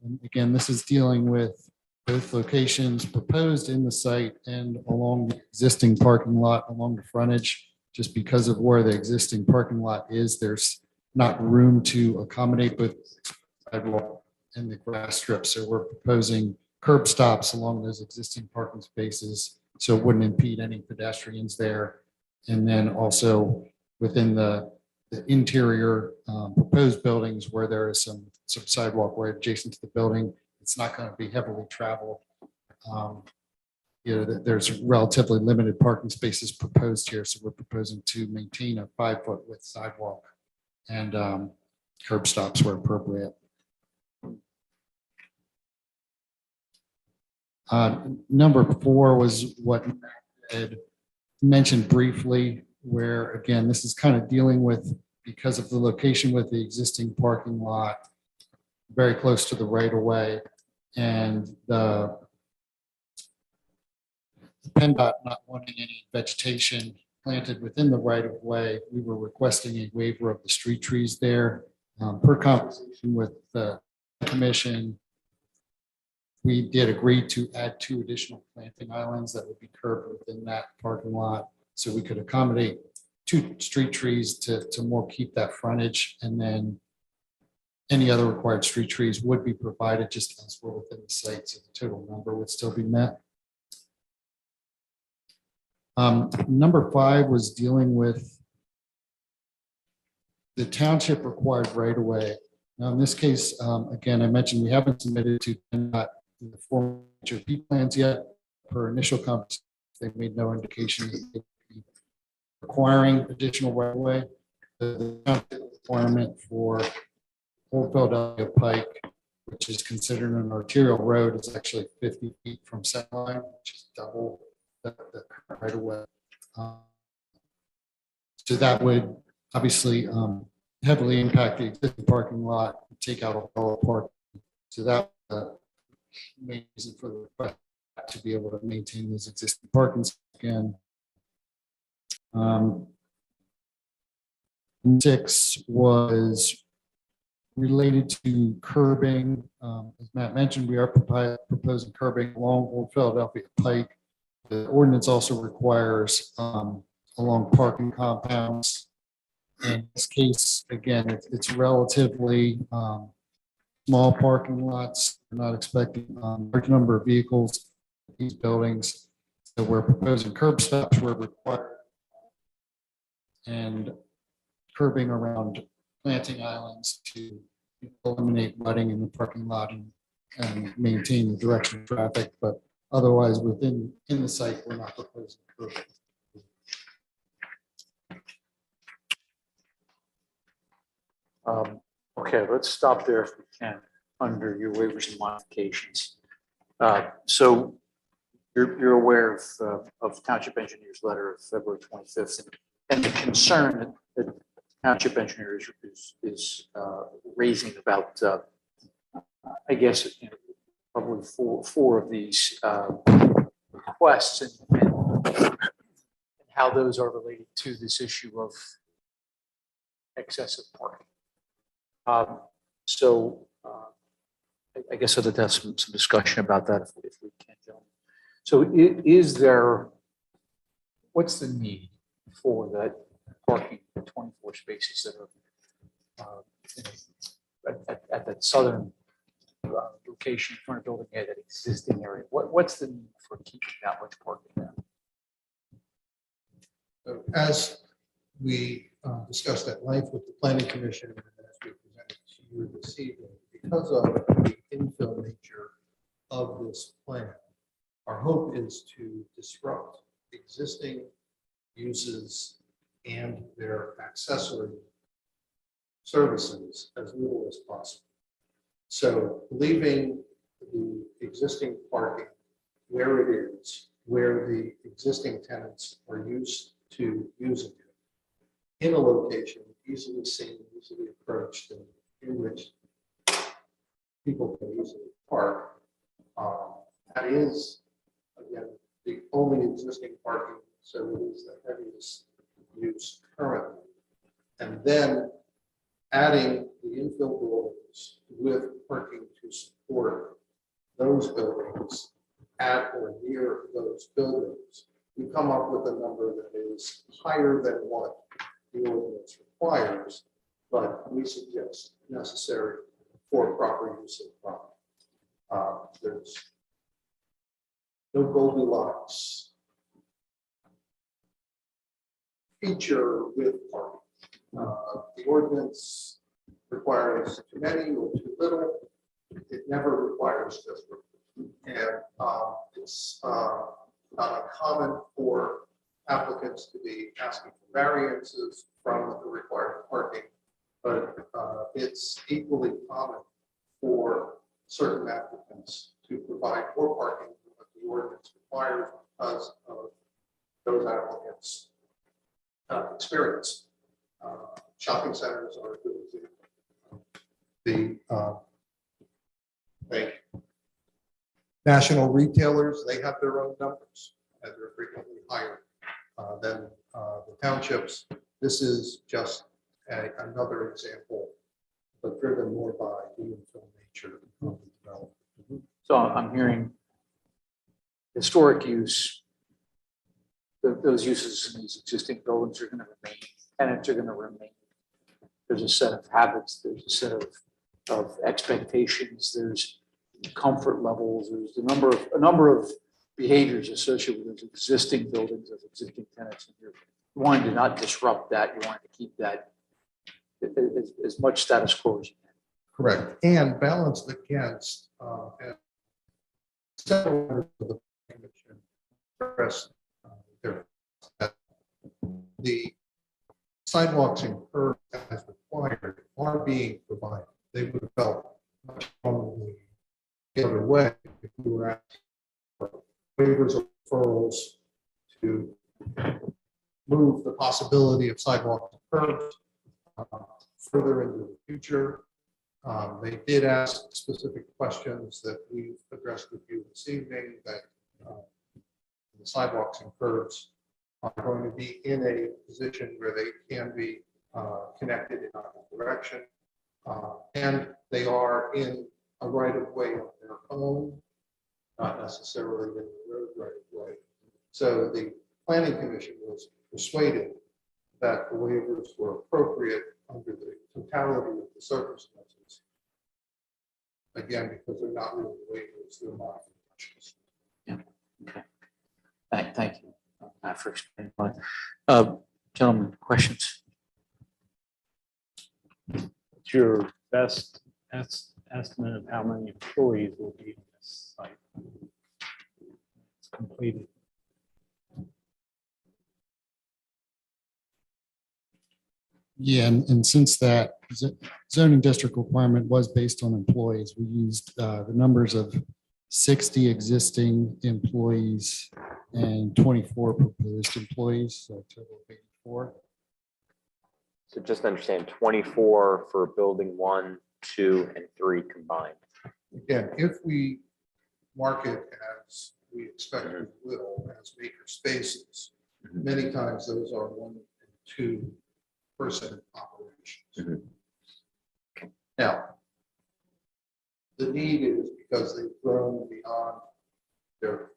And again, this is dealing with both locations proposed in the site and along the existing parking lot along the frontage. Just because of where the existing parking lot is, there's not room to accommodate both sidewalk and the grass strip. So we're proposing curb stops along those existing parking spaces, so it wouldn't impede any pedestrians there. And then also within the interior proposed buildings where there is some sidewalk right adjacent to the building, it's not going to be heavily traveled. There's relatively limited parking spaces proposed here, so we're proposing to maintain a 5 foot width sidewalk and curb stops where appropriate. Number four was what Ed mentioned briefly, where again, this is kind of dealing with, because of the location with the existing parking lot very close to the right of way, and the Penndot not wanting any vegetation planted within the right of way, we were requesting a waiver of the street trees there. Per conversation with the commission, we did agree to add 2 additional planting islands that would be curbed within that parking lot, so we could accommodate 2 street trees to more keep that frontage, and then any other required street trees would be provided just as we're within the site, so the total number would still be met. Number 5 was dealing with the township required right of way. Now, in this case, again, I mentioned we haven't submitted to the formal HOP plans yet. Per initial conversation, they made no indication that they would be requiring additional right of way. The requirement for Old Philadelphia Pike, which is considered an arterial road, is actually 50 feet from center line, which is double the current right of way. So that would obviously heavily impact the existing parking lot, take out all the parking. So that main reason for the request to be able to maintain those existing parking spots again. 6 was related to curbing. As Matt mentioned, we are proposing curbing along Old Philadelphia Pike. The ordinance also requires along parking compounds. In this case, again, it's relatively small parking lots. We're not expecting a large number of vehicles in these buildings. So we're proposing curb stops where required and curbing around planting islands to eliminate rutting in the parking lot and maintain the direction of traffic. But otherwise, in the site, we're not proposing curbing. Okay, let's stop there if we can, under your waivers and modifications. So you're aware of Township Engineer's letter of February 25th and the concern that Township Engineer is raising about, I guess, probably four of these requests and how those are related to this issue of excessive parking. So I guess I'd have some discussion about that if we can, gentlemen. So is there, what's the need for that parking, 24 spaces that are at that southern location in front of building A, that existing area? What's the need for keeping that much parking there? So as we discussed at length with the planning commission and as we presented to you this evening, because of the infill nature of this plan, our hope is to disrupt existing uses and their accessory services as little as possible. So leaving the existing parking where it is, where the existing tenants are used to using it, in a location easily seen, easily approached, and in which people can easily park. That is, again, the only existing parking, so it is the heaviest use currently. And then adding the infill buildings with parking to support those buildings at or near those buildings, we come up with a number that is higher than what the ordinance requires, but we suggest necessary for proper use of the property. There's no Goldilocks feature with parking. The ordinance requires too many or too little. It never requires just one. And it's not uncommon for applicants to be asking for variances from the required parking, but it's equally common for certain applicants to provide more parking than what the ordinance requires because of those applicants' experience. Shopping centers are a good example. The national retailers, they have their own numbers, and they're frequently higher than the townships. This is just another example, but driven more by the infill nature of the development. So I'm hearing historic use, those uses in these existing buildings are going to remain, tenants are going to remain. There's a set of habits, there's a set of expectations, there's comfort levels, there's a number of behaviors associated with those existing buildings, those existing tenants. And you're wanting to not disrupt that, you want to keep that as much status quo as you can. Correct, and balanced against and several members of the commission expressed the sidewalks and curbs as required are being provided. They would have felt much strongly the other way if we were asking for waivers or referrals to move the possibility of sidewalks and curbs further into the future. They did ask specific questions that we've addressed with you this evening, that the sidewalks and curbs are going to be in a position where they can be connected in either direction. And they are in a right of way of their own, not necessarily in the road right of way. So the planning commission was persuaded that the waivers were appropriate under the totality of the circumstances. Again, because they're not really waivers, they're modifications. Thank you. For explaining mine. Gentlemen, questions? What's your best estimate of how many employees will be in this site? It's completed. Yeah, and since that zoning district requirement was based on employees, we used the numbers of 60 existing employees and 24 proposed employees, so a total of 84. So just to understand, 24 for building 1, 2, and 3 combined. Again, if we mark it as we expect we will, as maker spaces, many times those are 1 and 2 person operations. Now, the need is because they've grown beyond their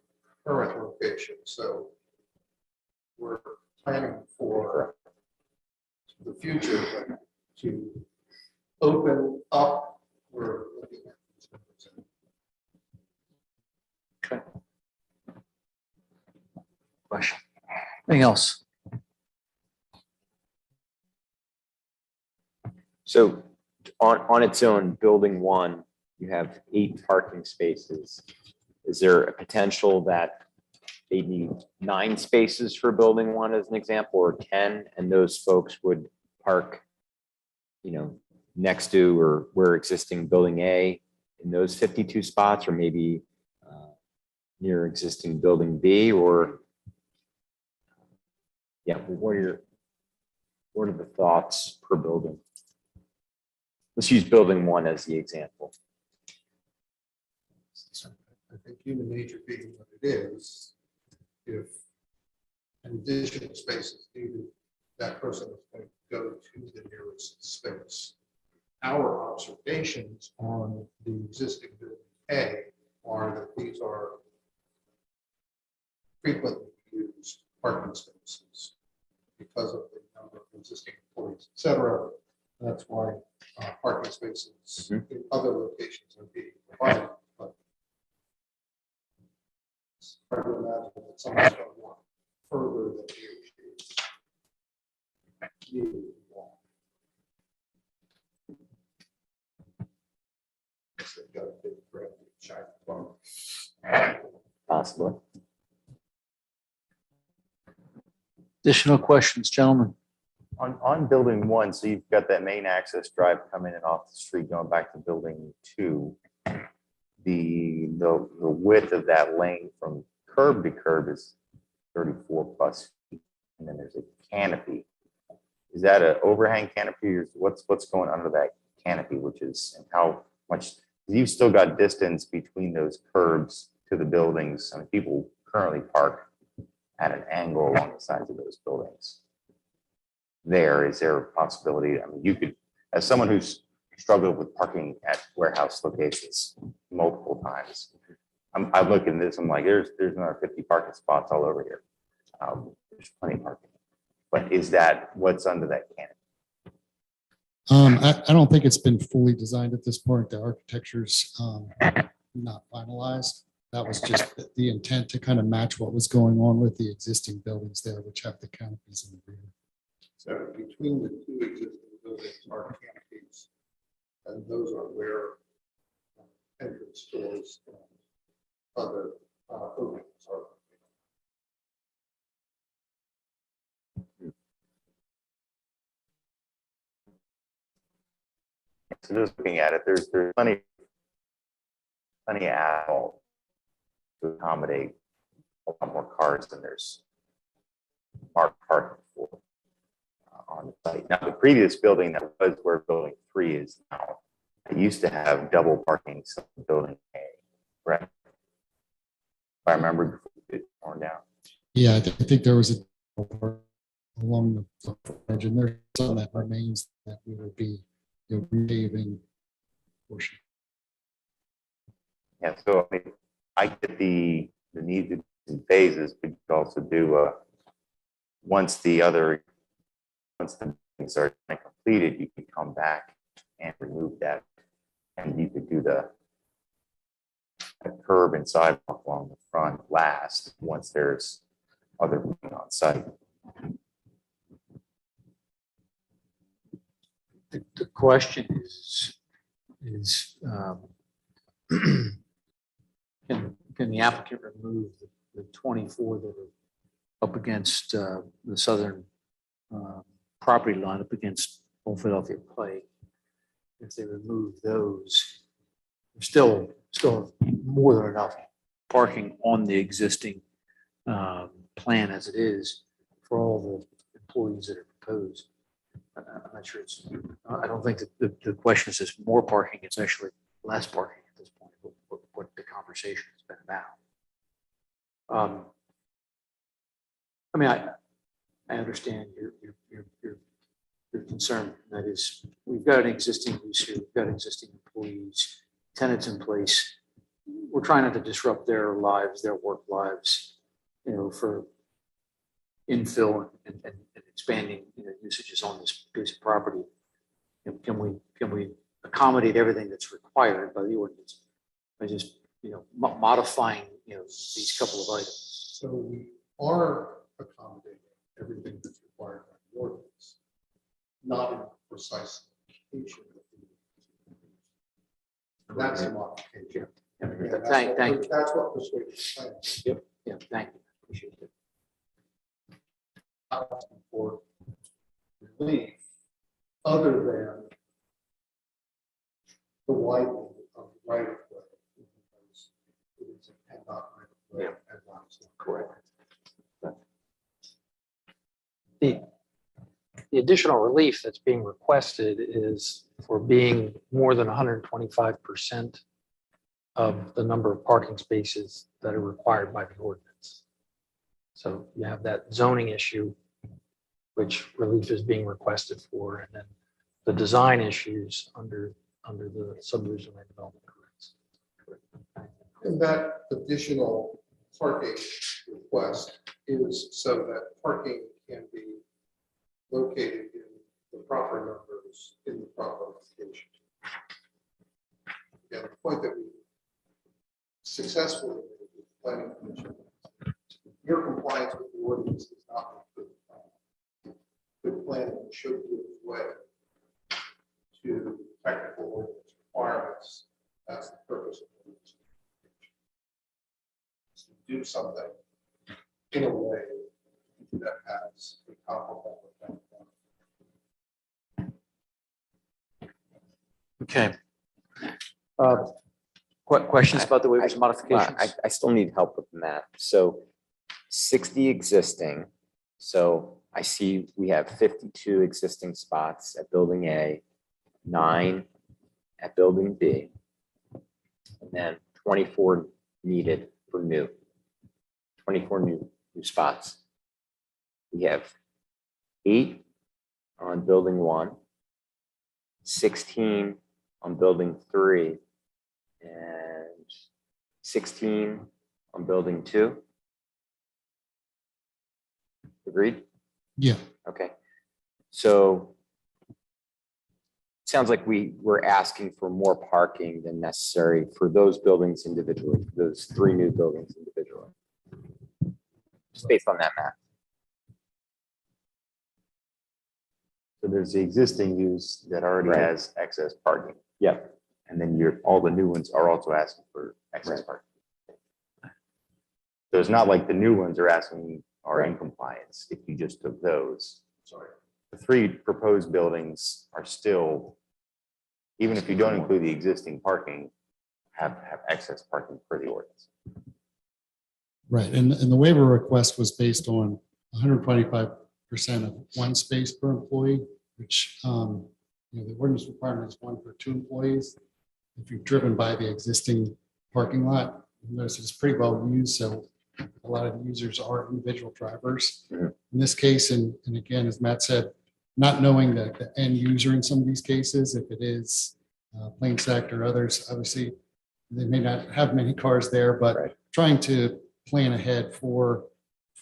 current location, so we're planning for the future, but to open up, we're looking at these numbers. Okay. Question. Anything else? So on its own, building 1, you have 8 parking spaces. Is there a potential that they need 9 spaces for building 1 as an example, or 10, and those folks would park, next to or where existing building A in those 52 spots, or maybe near existing building B, or what are the thoughts per building? Let's use building 1 as the example. I think human nature being what it is, if an additional space is needed, that person is going to go to the nearest space. Our observations on the existing building A are that these are frequently used parking spaces because of the number of existing employees, et cetera. That's why parking spaces in other locations are being provided. But it's hard to imagine that someone's going to walk further than he or she needed to walk. They've got a big red shiny bump. Possibly. Additional questions, gentlemen? On building 1, so you've got that main access drive coming in off the street going back to building 2. The width of that lane from curb to curb is 34 plus feet, and then there's a canopy. Is that an overhang canopy, or what's going under that canopy, which is, and how much? You've still got distance between those curbs to the buildings. I mean, people currently park at an angle along the sides of those buildings. Is there a possibility? I mean, you could, as someone who's struggled with parking at warehouse locations multiple times, I'm looking at this, I'm like, there's another 50 parking spots all over here. There's plenty of parking. But is that what's under that canopy? I don't think it's been fully designed at this point. The architecture's not finalized. That was just the intent to kind of match what was going on with the existing buildings there, which have the canopies in the rear. So between the 2 existing buildings are canopies, and those are where entrance doors and other openings are. So just looking at it, there's plenty of asphalt to accommodate a lot more cars than there's marked parking for on the site. Now, the previous building that was where building 3 is now It used to have double parking, so building A, right? If I remember, it torn down. Yeah, I think there was a along the edge, and there's some that remains that we would be, repaving portion. Yeah, so I mean, I get the need to do in phases, but you could also do once the things are completed, you could come back and remove that. And you could do the curb and sidewalk along the front last, once there's other movement on site. The question is can the applicant remove the 24 that are up against the southern property line up against Old Philadelphia Pike? If they remove those, there's still more than enough parking on the existing plan as it is for all the employees that are proposed. I'm not sure I don't think that the question is just more parking, it's actually less parking at this point, what the conversation has been about. I mean, I understand your concern. That is, we've got an existing use here, we've got existing employees, tenants in place. We're trying not to disrupt their lives, their work lives, for infill and expanding usages on this piece of property. Can we accommodate everything that's required by the ordinance by just modifying these couple of items? So we are accommodating everything that's required by the ordinance, not in precise location. That's a modification. Yeah, And thank you. That's what this is saying. Yep. Yeah, thank you. Appreciate it. Asking for relief other than the widening of the right of way. Because it is a Penndot right of way. Yeah. And not a- Correct. The additional relief that's being requested is for being more than 125% of the number of parking spaces that are required by the ordinance. So you have that zoning issue, which relief is being requested for, and then the design issues under the subdivision and development codes. And that additional parking request is so that parking can be located in the proper numbers in the proper location. Yeah, the point that we successfully made with the planning commission, your compliance with the ordinance is not good planning. Good planning should give way to technical ordinance requirements. That's the purpose of the ordinance. To do something in a way that has a comparable effect. Okay. Questions about the waivers and modifications? I still need help with the math. So 60 existing. So I see we have 52 existing spots at building A, 9 at building B, and then 24 needed for new. 24 new spots. We have 8 on building 1, 16 on building 3, and 16 on building 2. Agreed? Yeah, Okay. So it sounds like we're asking for more parking than necessary for those buildings individually, for those 3 new buildings individually. Just based on that math. So there's the existing use that already Right. has excess parking. Yeah. And then all the new ones are also asking for excess Right. parking. So it's not like the new ones are in compliance if you just took those. Sorry. The 3 proposed buildings are still, even if you don't include the existing parking, have excess parking for the ordinance. right. And the waiver request was based on 125% of one space per employee, which The ordinance requirement is 1 for 2 employees. If you've driven by the existing parking lot, you notice it's pretty well used, so a lot of the users are individual drivers. Mhm. In this case, and again, as Matt said, not knowing the end user in some of these cases, if it is Plain Sect or others, obviously, they may not have many cars there, but Right. trying to plan ahead for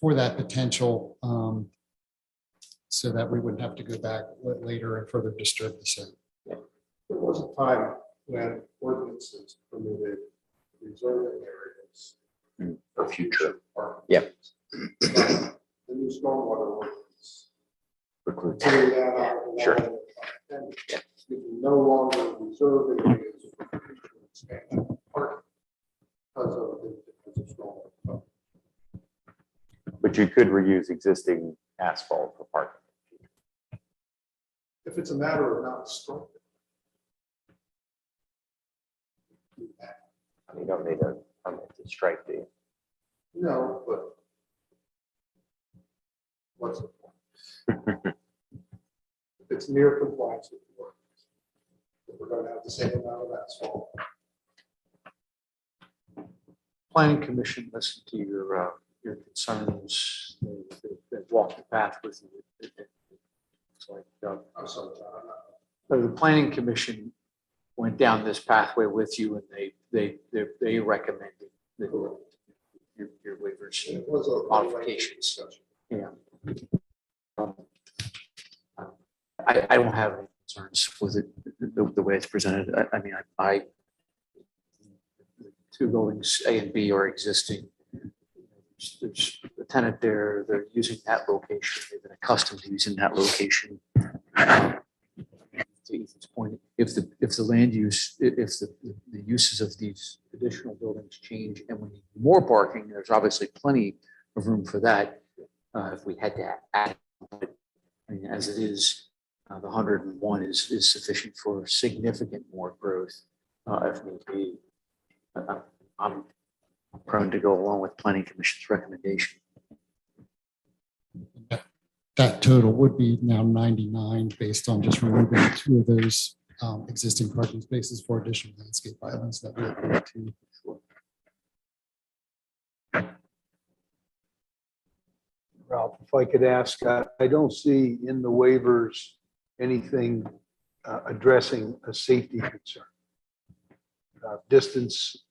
that potential, so that we wouldn't have to go back later and further disturb the site. There was a time when ordinances permitted reserving areas. For future. Parking. Yep. The new stormwater ordinance. Precludes. Clear that out. Sure. And you can no longer reserve areas for future expansion of parking because of stormwater. But you could reuse existing asphalt for parking. If it's a matter of not striping. You don't need a permit to strike, do you? No, but what's the point? If it's near compliance with the ordinance, if we're going to have the same amount of asphalt. Planning Commission listened to your concerns. They walked the path with you. It's like, I'm sorry, John. the Planning Commission went down this pathway with you, and they recommended that your waivers, It was a modifications. discussion. Yeah. I don't have any concerns with it, the way it's presented. I mean, the 2 buildings, A and B, are existing. There's a tenant there, they're using that location, they've been accustomed to using that location. To Ethan's point, if the land use, if the uses of these additional buildings change and we need more parking, there's obviously plenty of room for that. If we had to add, but I mean, as it is, the 101 is sufficient for significant more growth, if need be. I'm prone to go along with Planning Commission's recommendation. That total would be now 99 based on just removing 2 of those existing parking spaces for additional landscape islands that we agreed to. Ralph, if I could ask, I don't see in the waivers anything addressing a safety concern. Distance,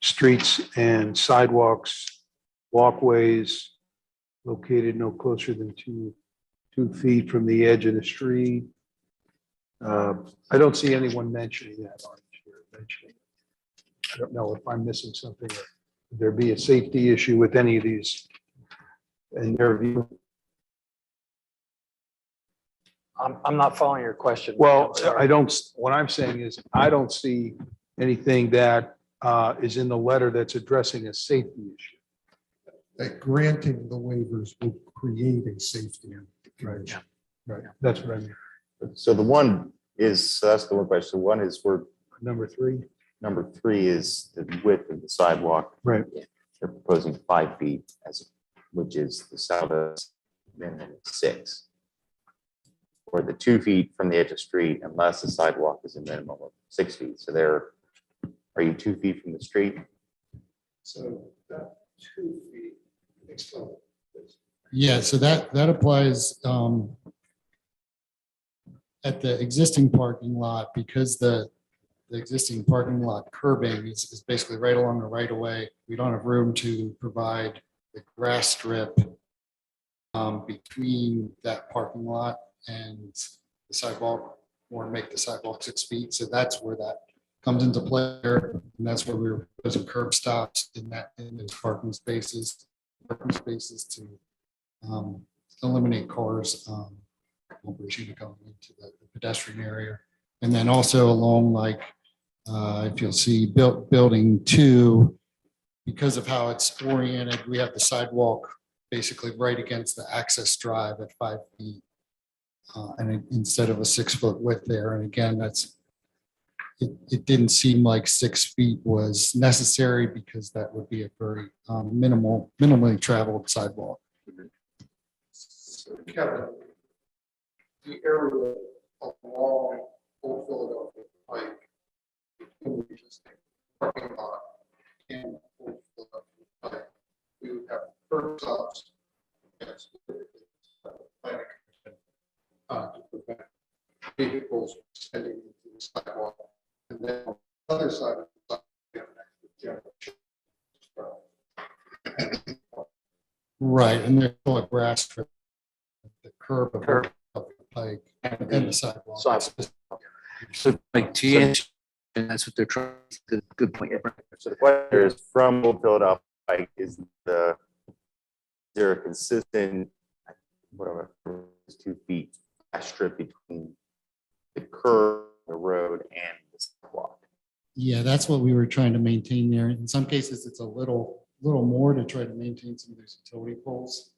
streets and sidewalks, walkways located no closer than 2 feet from the edge of the street. I don't see anyone mentioning that on here. I don't know if I'm missing something, or would there be a safety issue with any of these in their view? I'm not following your question. Well, I'm sorry. I don't, what I'm saying is, I don't see anything that is in the letter that's addressing a safety issue. That granting the waivers would create a safety. Right. Right. That's what I mean. So the one is, so that's the one question. So one is where Number 3. number 3 is the width of the sidewalk. Right. They're proposing 5 feet which is the south minimum 6. Or the 2 feet from the edge of street unless the sidewalk is a minimum of 6 feet. So are you 2 feet from the street? So that 2 feet, explain it. Yeah, so that applies at the existing parking lot, because the existing parking lot curbing is basically right along the right of way. We don't have room to provide the grass strip between that parking lot and the sidewalk, or make the sidewalk 6 feet. So that's where that comes into play there. And that's where we were proposing curb stops in those parking spaces to eliminate cars going into the pedestrian area. And then also along, like, if you'll see building 2, because of how it's oriented, we have the sidewalk basically right against the access drive at 5 feet. Instead of a 6-foot width there. And again, it didn't seem like 6 feet was necessary, because that would be a very minimally traveled sidewalk. So Kevin, the area along Old Philadelphia Pike, between the existing parking lot and Old Philadelphia Pike, we would have curb stops. And specifically, planning commission, to prevent vehicles extending into the sidewalk. And then on the other side of the sidewalk, we have an extra general. Right, and there's still a grass strip, the curb of the pike and the sidewalk. So like to answer, and that's what they're trying, good point. Yeah. So the question is, from Old Philadelphia Pike, is there a consistent, whatever, 2 feet strip between the curb, the road, and the sidewalk? Yeah, that's what we were trying to maintain there. In some cases, it's a little more to try to maintain some of those utility poles.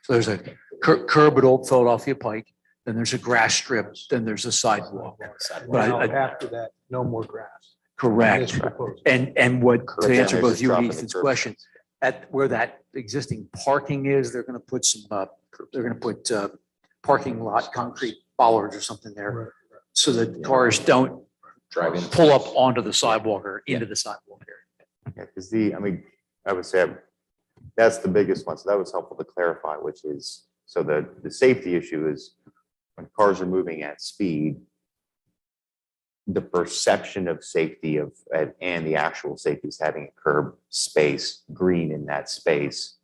So there's a curb at Old Philadelphia Pike, then there's a grass strip, then there's a sidewalk. But Now, I- after that, no more grass. Correct. This proposal. And what, Correct. to Yeah, answer they're both just you and dropping the Ethan's curb question, at where that existing parking is, they're gonna put some, they're gonna put parking lot, concrete bollards or something there. Right. So that cars don't Drive in. pull up onto the sidewalk or into the sidewalk area. Yeah, because I would say that's the biggest one. So that was helpful to clarify, which is, so the safety issue is when cars are moving at speed, the perception of safety and the actual safety is having a curb space, green in that space,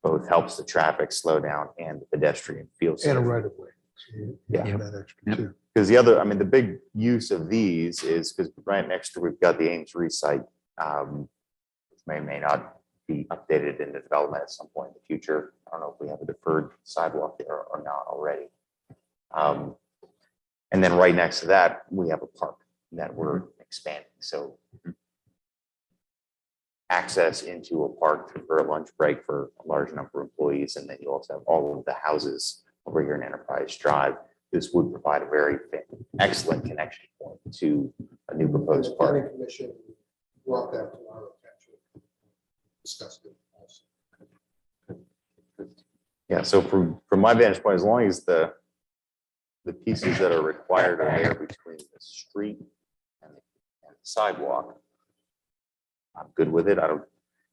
both helps the traffic slow down and the pedestrian feel safe. And a right of way. So you Yeah. have that extra too. Because the big use of these is because right next to, we've got the Ames Resite, which may or may not be updated into development at some point in the future. I don't know if we have a deferred sidewalk there or not already. And then right next to that, we have a park that we're expanding. So access into a park for a lunch break for a large number of employees. And then you also have all of the houses over here in Enterprise Drive. This would provide a very excellent connection point to a new proposed park. Planning commission brought that to our attention, discussed it also. Yeah, so from my vantage point, as long as the pieces that are required are there between the street and the sidewalk, I'm good with it.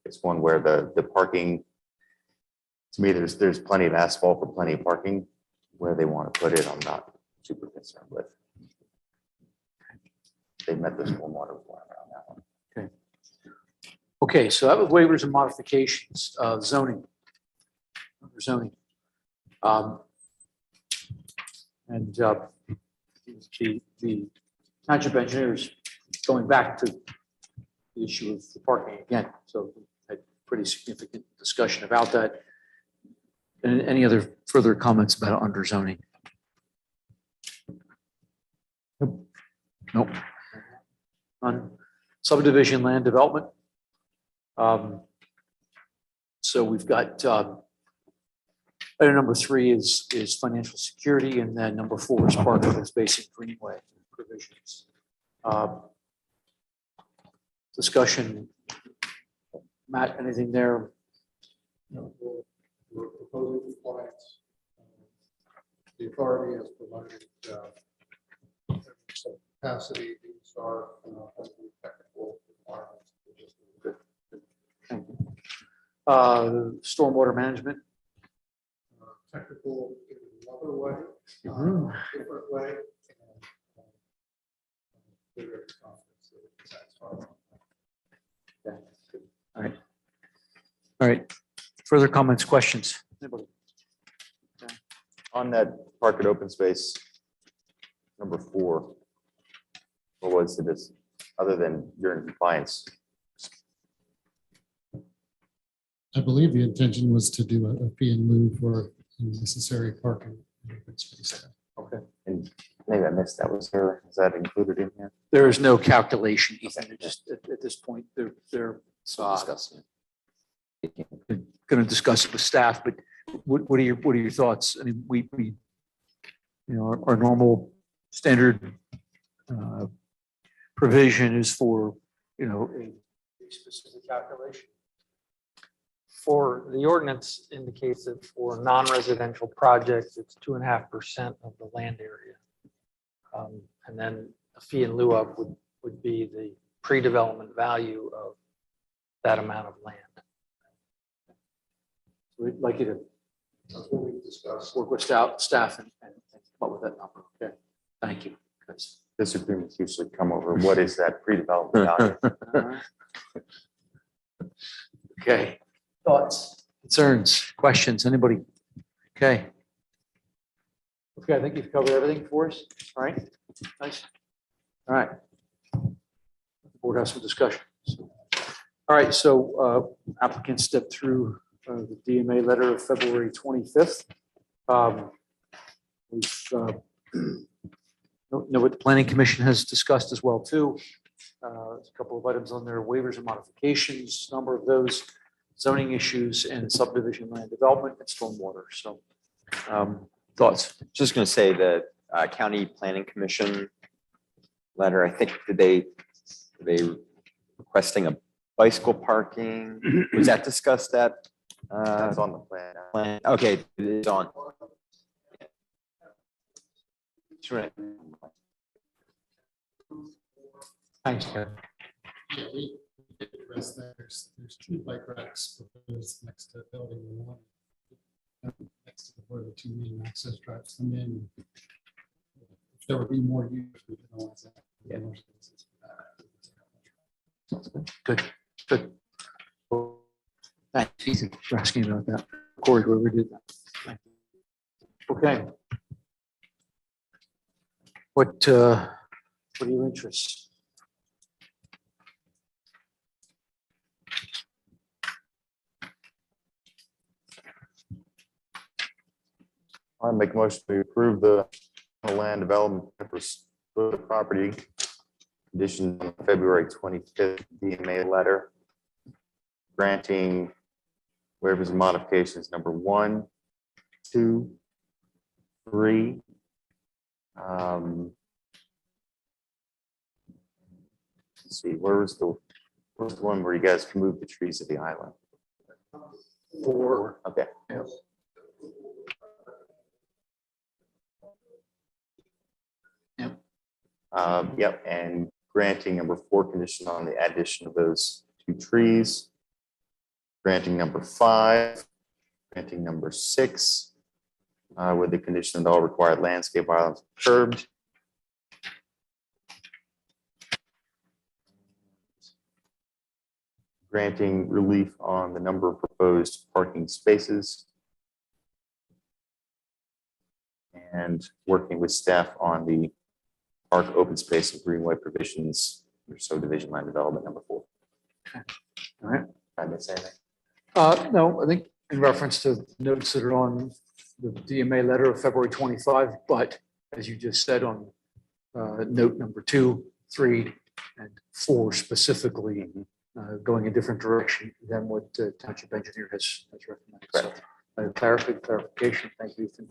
It's one where the parking, to me, there's plenty of asphalt for plenty of parking. Where they want to put it, I'm not super concerned with. They've met the stormwater requirement on that one. Okay, so that was waivers and modifications, zoning. Under zoning. And the township engineers going back to the issue of the parking again. So we had pretty significant discussion about that. And any other further comments about under zoning? Nope. On subdivision land development. So we've got item number 3 is financial security, and then number 4 is park open space and greenway provisions. Discussion. Matt, anything there? No, we're proposing compliance. The authority has provided some capacity. These are technical requirements. Thank you. Stormwater management. Technical in another way, different way. And, we're very confident that it's satisfied. All right. All right. Further comments, questions? Anybody? On that park and open space, number 4, what was it, other than you're in compliance? I believe the intention was to do a fee in lieu for necessary parking. Okay. And maybe I missed that. Is that included in here? There is no calculation, Ethan. They're just at this point, they're Discussing. going to discuss it with staff, but what are your thoughts? I mean, we our normal standard provision is for, a specific calculation. For the ordinance indicates that for non-residential projects, it's 2.5% of the land area. And then a fee in lieu of would be the pre-development value of that amount of land. We'd like you to work with staff and come up with that number. Okay, thank you. Because Disagreements usually come over what is that pre-development value? Okay, thoughts, concerns, questions, anybody? Okay. Okay, I think you've covered everything for us. All right, nice. All right. The board has some discussion. All right, so applicants stepped through the DMA letter of February 25th. We've know what the planning commission has discussed as well too. There's a couple of items on there, waivers and modifications, number of those, zoning issues and subdivision land development and stormwater. So thoughts? Just going to say that county planning commission letter, I think, they requesting a bicycle parking? Was that discussed at? That's on the plan. Okay, it's on. Sure. Thanks, Ken. Yeah, we did address that. There's 2 bike racks proposed next to building 1. Next to where the 2 main access drives come in. If there would be more use, we can always add. Yeah. Good, good. Thanks, Ethan, for asking about that. Corey, whoever did that. Okay. What are your interests? I make a motion to approve the land development for the property conditioned on February 25th DMA letter granting waivers and modifications number 1, 2, 3. Let's see, where's the one where you guys can move the trees of the island? 4. Okay. Yep. Yep, and granting number 4 condition on the addition of those 2 trees. Granting number 5, granting number 6, with the condition that all required landscape islands are curbed. Granting relief on the number of proposed parking spaces. And working with staff on the park open space and greenway provisions for subdivision land development number 4. Okay. All right. Did I miss anything? No, I think in reference to notes that are on the DMA letter of February 25, but as you just said on note number 2, 3, and 4 specifically, going a different direction than what Township Engineer has recommended. Correct. So clarification, thank you, Ethan.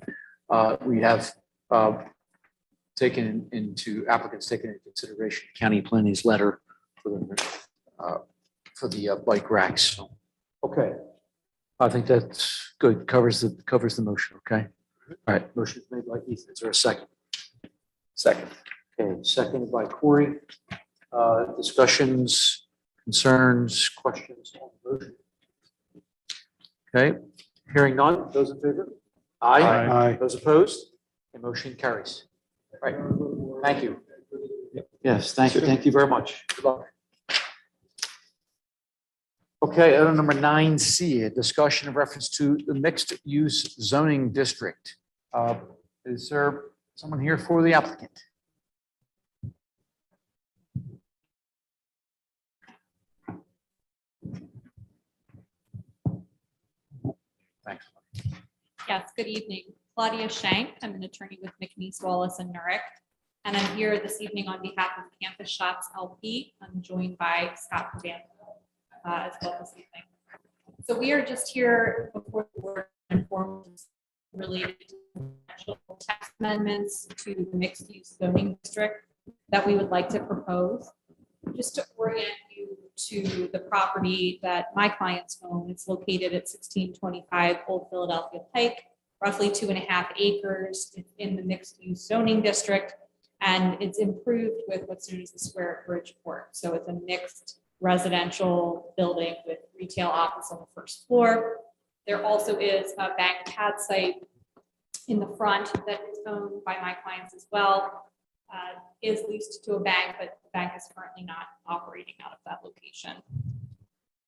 We have applicants taken into consideration county planning's letter for the bike racks. So, okay, I think that's good. Covers the motion. Okay. All right. Motion made by Ethan. Is there a second? Second. Okay. Seconded by Corey. Discussions, concerns, questions on the motion. Okay. Hearing none. Those in favor? Aye. Aye. Those opposed? The motion carries. Right. Thank you. Yes, thank you. Thank you very much. Good luck. Okay, item number 9C, a discussion in reference to the mixed-use zoning district. Is there someone here for the applicant? Thanks. Yes, good evening. Claudia Shank. I'm an attorney with McNeese, Wallace, and Nurick. And I'm here this evening on behalf of Campus Shots LP. I'm joined by Scott Pavan as well this evening. So we are just here before the board informed related to potential text amendments to the mixed-use zoning district that we would like to propose. Just to orient you to the property that my clients own. It's located at 1625 Old Philadelphia Pike, roughly 2.5 acres. It's in the mixed-use zoning district, and it's improved with what's known as the Square Bridge Port. So it's a mixed residential building with retail office on the first floor. There also is a bank pad site in the front that is owned by my clients as well. Is leased to a bank, but the bank is currently not operating out of that location.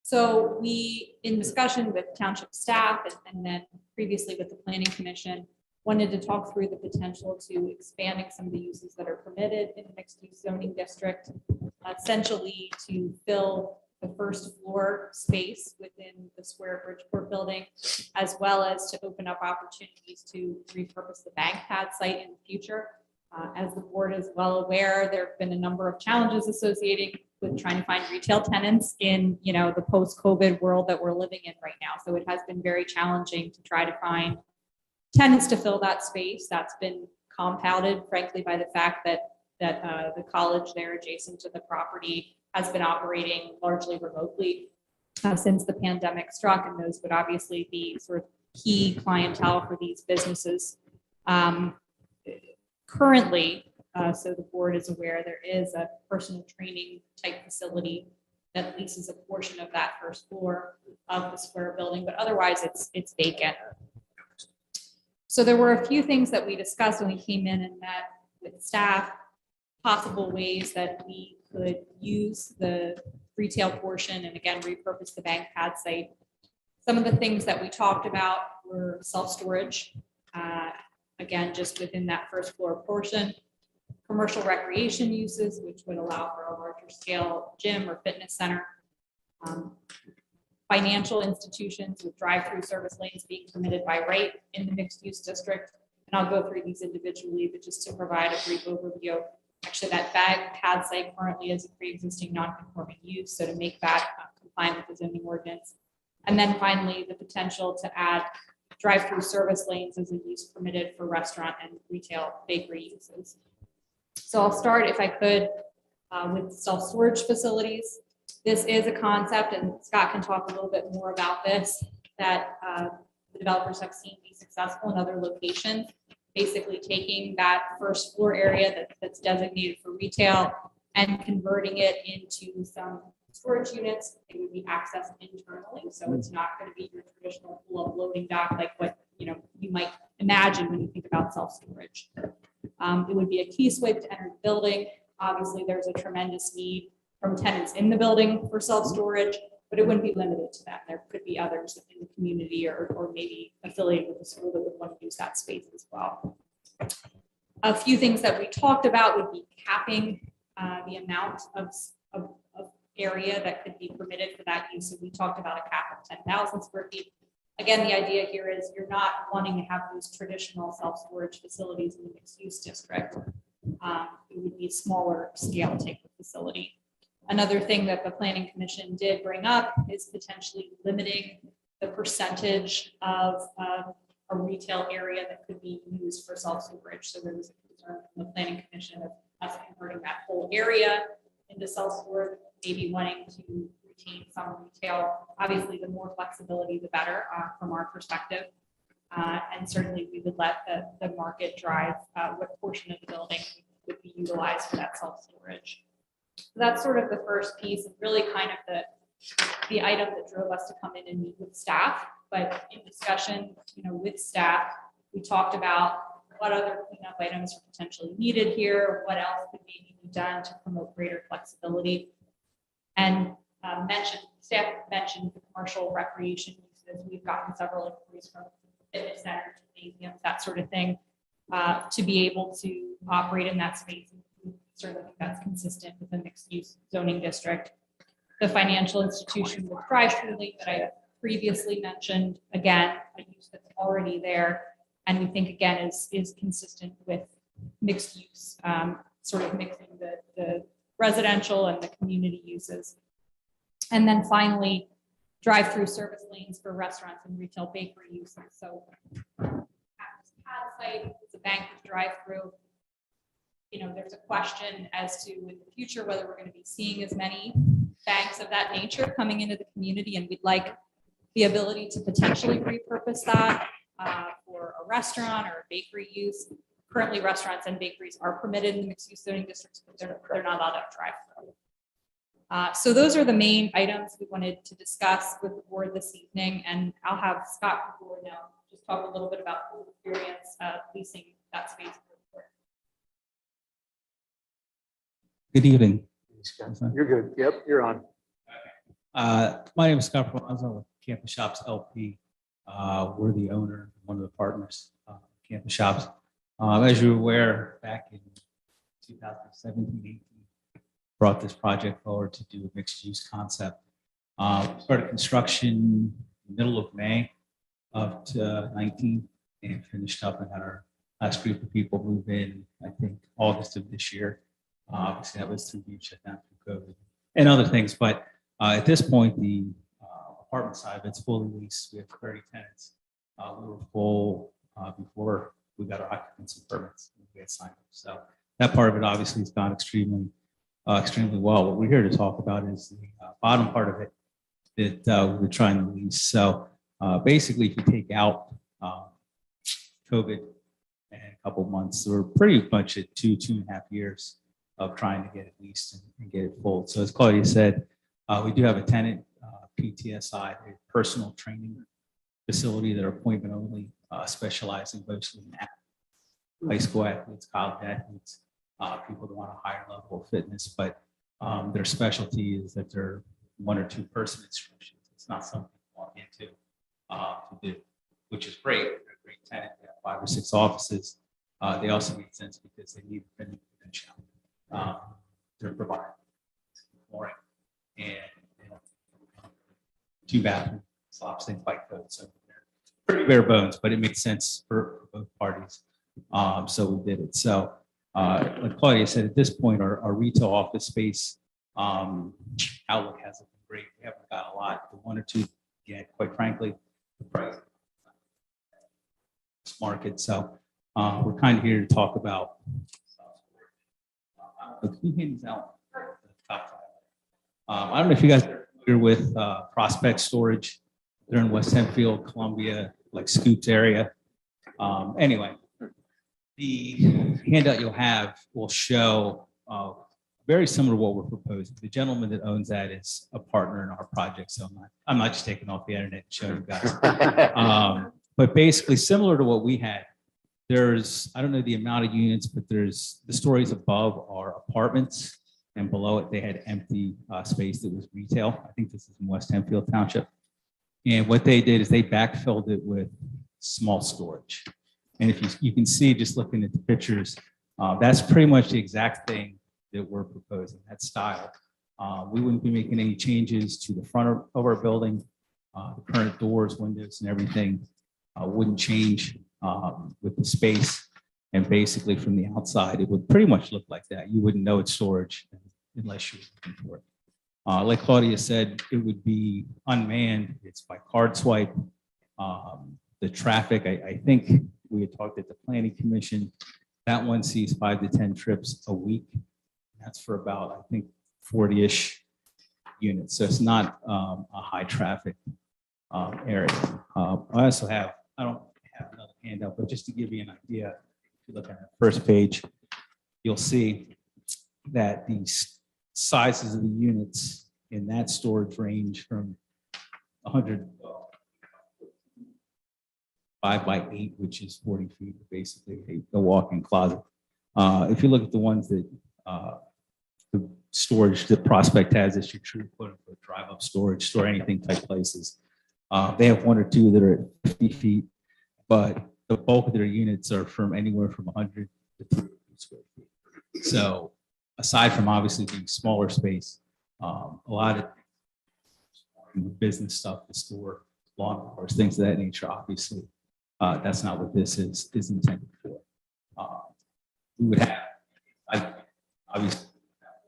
So we, in discussion with township staff and then previously with the planning commission, wanted to talk through the potential to expanding some of the uses that are permitted in the mixed use zoning district, essentially to fill the first floor space within the Square Bridgeport building, as well as to open up opportunities to repurpose the bank pad site in the future. As the board is well aware, there have been a number of challenges associated with trying to find retail tenants in, the post-COVID world that we're living in right now. So it has been very challenging to try to find tenants to fill that space. That's been compounded, frankly, by the fact that the college there adjacent to the property has been operating largely remotely since the pandemic struck, and those would obviously be sort of key clientele for these businesses. Currently, so the board is aware, there is a personal training type facility that leases a portion of that first floor of the Square building, but otherwise it's vacant. So there were a few things that we discussed when we came in and met with staff, possible ways that we could use the retail portion and again, repurpose the bank pad site. Some of the things that we talked about were self-storage, again, just within that first floor portion, commercial recreation uses, which would allow for a larger scale gym or fitness center, financial institutions with drive-through service lanes being permitted by right in the mixed use district. And I'll go through these individually, but just to provide a brief overview. Actually, that bank pad site currently is a pre-existing non-conforming use, so to make that compliant with the zoning ordinance. And then finally, the potential to add drive-through service lanes as a use permitted for restaurant and retail bakery uses. So I'll start, if I could, with self-storage facilities. This is a concept, and Scott can talk a little bit more about this, that the developers have seen be successful in other locations, basically taking that first floor area that's designated for retail and converting it into some storage units. They would be accessed internally, so it's not going to be your traditional full loading dock like what you might imagine when you think about self-storage. It would be a key swipe to enter the building. Obviously, there's a tremendous need from tenants in the building for self-storage, but it wouldn't be limited to that. There could be others in the community or maybe affiliated with the school that would want to use that space as well. A few things that we talked about would be capping the amount of area that could be permitted for that use. So we talked about a cap of 10,000 square feet. Again, the idea here is you're not wanting to have those traditional self-storage facilities in the mixed use district. It would be a smaller scale type of facility. Another thing that the Planning Commission did bring up is potentially limiting the percentage of a retail area that could be used for self-storage. So there was a concern from the Planning Commission of us converting that whole area into self-storage, maybe wanting to retain some retail. Obviously, the more flexibility, the better from our perspective. And certainly we would let the market drive what portion of the building would be utilized for that self-storage. So that's sort of the first piece, and really kind of the item that drove us to come in and meet with staff. But in discussion, with staff, we talked about what other cleanup items are potentially needed here, what else could maybe be done to promote greater flexibility, and staff mentioned the commercial recreation uses. We've gotten several inquiries from fitness centers, gymnasiums, that sort of thing, to be able to operate in that space. Certainly think that's consistent with the mixed use zoning district. The financial institution with drive-through lane that I previously mentioned, again, a use that's already there, and we think again is consistent with mixed use, sort of mixing the residential and the community uses. And then finally, drive-through service lanes for restaurants and retail bakery uses. So at this pad site, it's a bank with drive-through. There's a question as to in the future whether we're going to be seeing as many banks of that nature coming into the community, and we'd like the ability to potentially repurpose that for a restaurant or a bakery use. Currently, restaurants and bakeries are permitted in the mixed-use zoning districts, but they're not allowed to have drive-through. So those are the main items we wanted to discuss with the board this evening, and I'll have Scott before now just talk a little bit about his experience leasing that space. Good evening. You're good. Yep, you're on. My name is Scott Palazzo with Campus Shops LP. We're the owner, one of the partners of Campus Shops. As you're aware, back in 2017-18, brought this project forward to do a mixed use concept. Started construction middle of May of 19 and finished up and had our last group of people move in, I think, August of this year. Obviously, that was through the shutdown through COVID and other things. But at this point, the apartment side of it's fully leased. We have 30 tenants. We were full before we got our occupancy permits. We had signed up. So that part of it obviously has gone extremely well. What we're here to talk about is the bottom part of it that we're trying to lease. So basically, if you take out COVID and a couple of months, we're pretty much at 2.5 years of trying to get it leased and get it full. So as Claudia said, we do have a tenant, PTSI, a personal training facility that are appointment only, specializing mostly in high school athletes, college athletes, people that want a higher level of fitness, but their specialty is that they're 1 or 2 person instructions. It's not something you walk into to do, which is great. They're a great tenant. They have 5 or 6 offices. They also make sense because they need a credential. They're providing flooring and 2 bathrooms, slop sink, bike code. So they're pretty bare bones, but it makes sense for both parties. So we did it. So like Claudia said, at this point, our retail office space outlook hasn't been great. We haven't got a lot. The 1 or 2, yeah, quite frankly, the price market. So we're kind of here to talk about. Can you hand these out? I don't know if you guys are familiar with Prospect Storage. They're in West Hempfield, Columbia, like Scoops area. Anyway, the handout you'll have will show very similar to what we're proposing. The gentleman that owns that is a partner in our project, so I'm not just taking off the internet and showing you guys. But basically similar to what we had. There's, I don't know the amount of units, but there's the stories above are apartments, and below it they had empty space that was retail. I think this is in West Hempfield Township. And what they did is they backfilled it with small storage. And if you can see, just looking at the pictures, that's pretty much the exact thing that we're proposing, that style. We wouldn't be making any changes to the front of our building. The current doors, windows, and everything wouldn't change. With the space, and basically from the outside, it would pretty much look like that. You wouldn't know it's storage unless you were looking for it. Like Claudia said, it would be unmanned. It's by card swipe. The traffic, I think we had talked at the Planning Commission. That one sees 5 to 10 trips a week. That's for about, I think, 40-ish units. So it's not a high traffic area. I also have, I don't have another handout, but just to give you an idea, if you look at the first page, you'll see that the sizes of the units in that storage range from 100 5 by 8, which is 40 feet, basically a walk-in closet. If you look at the ones that the storage that Prospect has, it's your true quote-unquote drive-up storage, store anything type places. They have 1 or 2 that are at 50 feet, but the bulk of their units are from anywhere from 100 to 300 square feet. So aside from obviously being smaller space, a lot of business stuff, the store, lawn mowers, things of that nature, obviously, that's not what this is intended for. We would have, obviously,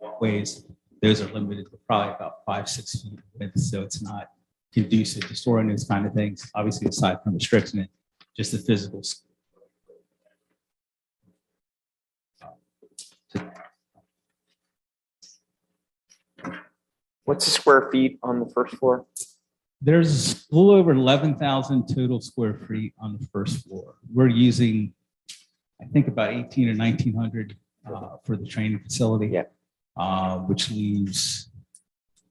walkways. Those are limited to probably about 5-6 feet width, so it's not conducive to storing those kind of things. Obviously, aside from restricting it, just the physical. What's the square feet on the first floor? There's a little over 11,000 total square feet on the first floor. We're using, I think, about 18 or 1900 for the training facility. Yeah. Which leaves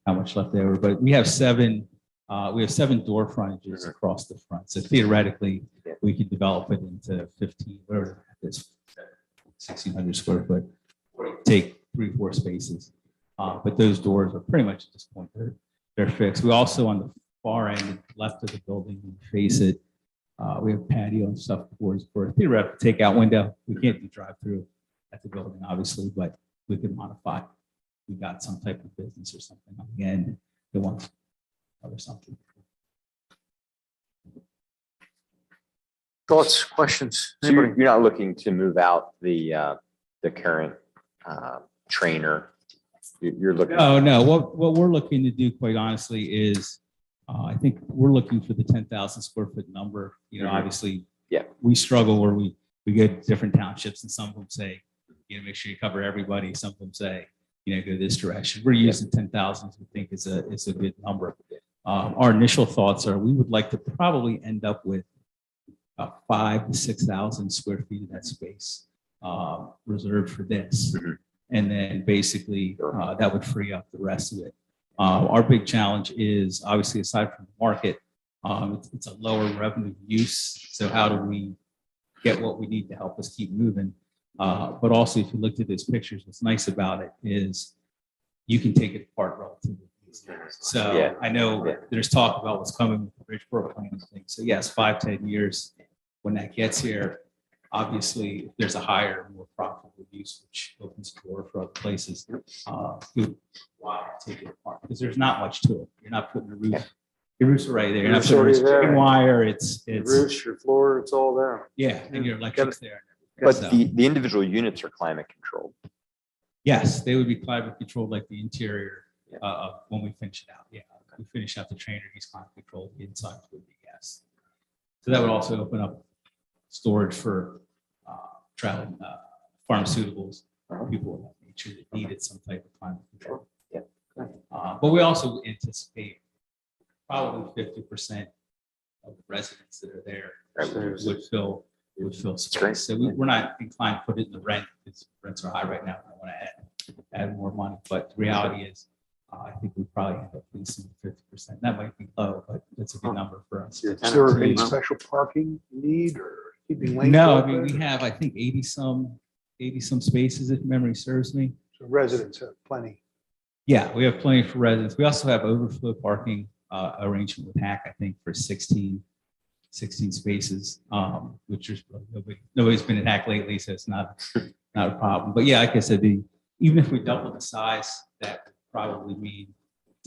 how much left over, but we have seven door frontages across the front. So theoretically, we could develop it into 15, whatever it is, 1,600 square foot, take 3-4 spaces. But those doors are pretty much at this point, they're fixed. We also, on the far end, left of the building, we face it. We have patio and stuff for a theoretical takeout window. We can't do drive-through at the building, obviously, but we could modify. We got some type of business or something on the end that wants to cover something. Thoughts, questions? So you're not looking to move out the current trainer? You're looking. No. What we're looking to do, quite honestly, is I think we're looking for the 10,000 square foot number. Obviously, we struggle where we get different townships, and some of them say, make sure you cover everybody. Some of them say, go this direction. We're using 10,000. We think is a good number. Our initial thoughts are we would like to probably end up with 5,000 to 6,000 square feet of that space reserved for this. And then basically that would free up the rest of it. Our big challenge is obviously, aside from the market, it's a lower revenue use. So how do we get what we need to help us keep moving? But also, if you looked at those pictures, what's nice about it is you can take it apart relatively easily. So I know there's talk about what's coming with the Bridgeport plan and things. So yes, 5-10 years when that gets here, obviously, if there's a higher, more profitable use, which opens the door for other places, take it apart because there's not much to it. You're not putting a roof. Your roofs are right there. You're not putting chicken wire. It's roofs, your floor, it's all there. Yeah, and your electric's there. But the individual units are climate controlled. Yes, they would be climate controlled like the interior when we finish it out. Yeah, we finish out the trainer, he's climate controlled. The inside would be yes. So that would also open up storage for travel pharmaceuticals, people of that nature that needed some type of climate control. But we also anticipate probably 50% of the residents that are there would fill space. So we're not inclined to put it in the rent because rents are high right now. I want to add more money, but the reality is, I think we probably end up leasing 50%. That might be low, but that's a good number for us. Is there any special parking need or keeping lanes? No, I open? mean we have, I think, 80 some spaces if memory serves me. So residents have plenty. Yeah, we have plenty for residents. We also have overflow parking arrangement with Hack, I think, for 16 spaces, which is nobody's been at Hack lately, so it's not a problem. But yeah, like I said, even if we double the size, that would probably mean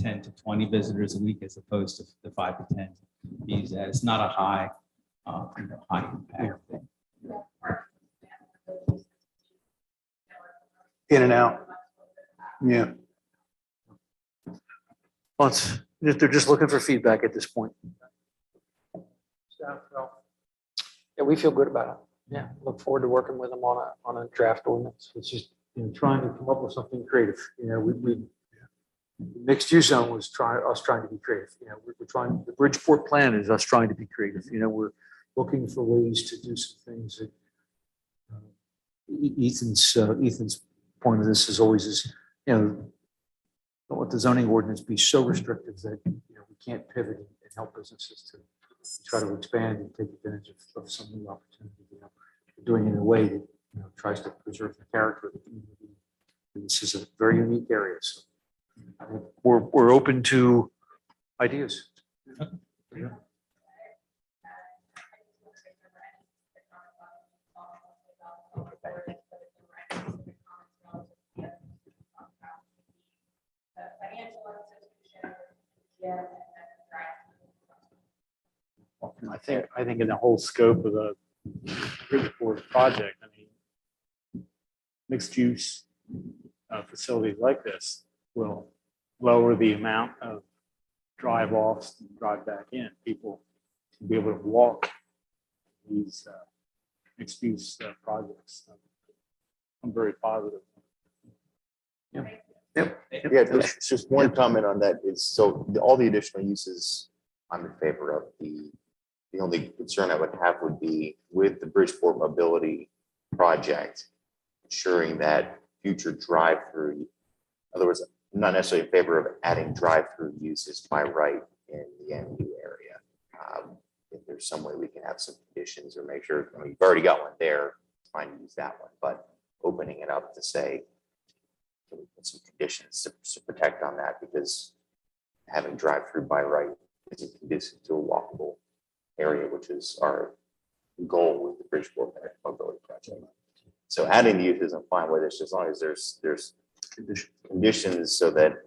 10 to 20 visitors a week as opposed to the 5 to 10 use that. It's not a high impact thing. In and out. Yeah. Well, they're just looking for feedback at this point. Yeah, we feel good about it. Yeah, look forward to working with them on a draft ordinance. It's just trying to come up with something creative. We mixed use zone was us trying to be creative. We're trying. The Bridgeport plan is us trying to be creative. We're looking for ways to do some things that Ethan's point of this is always don't let the zoning ordinance be so restrictive that we can't pivot and help businesses to try to expand and take advantage of some new opportunity. We're doing it in a way that tries to preserve the character of the community. And this is a very unique area, so I think we're open to ideas. Yeah. I think in the whole scope of the Bridgeport project, I mean, mixed use facilities like this will lower the amount of drive offs and drive back in. People will be able to walk these mixed use projects. I'm very positive. Yeah. Yeah, there's just one comment on that is, so all the additional uses I'm in favor of. The only concern I would have would be with the Bridgeport Mobility project, ensuring that future drive-through, in other words, I'm not necessarily in favor of adding drive-through uses by right in the MU area. If there's some way we can have some conditions or make sure, I mean, you've already got one there, it's fine to use that one, but opening it up to say, can we put some conditions to protect on that, because having drive-through by right isn't conducive to a walkable area, which is our goal with the Bridgeport Mobility project. So adding the uses I'm fine with it, as long as there's conditions so that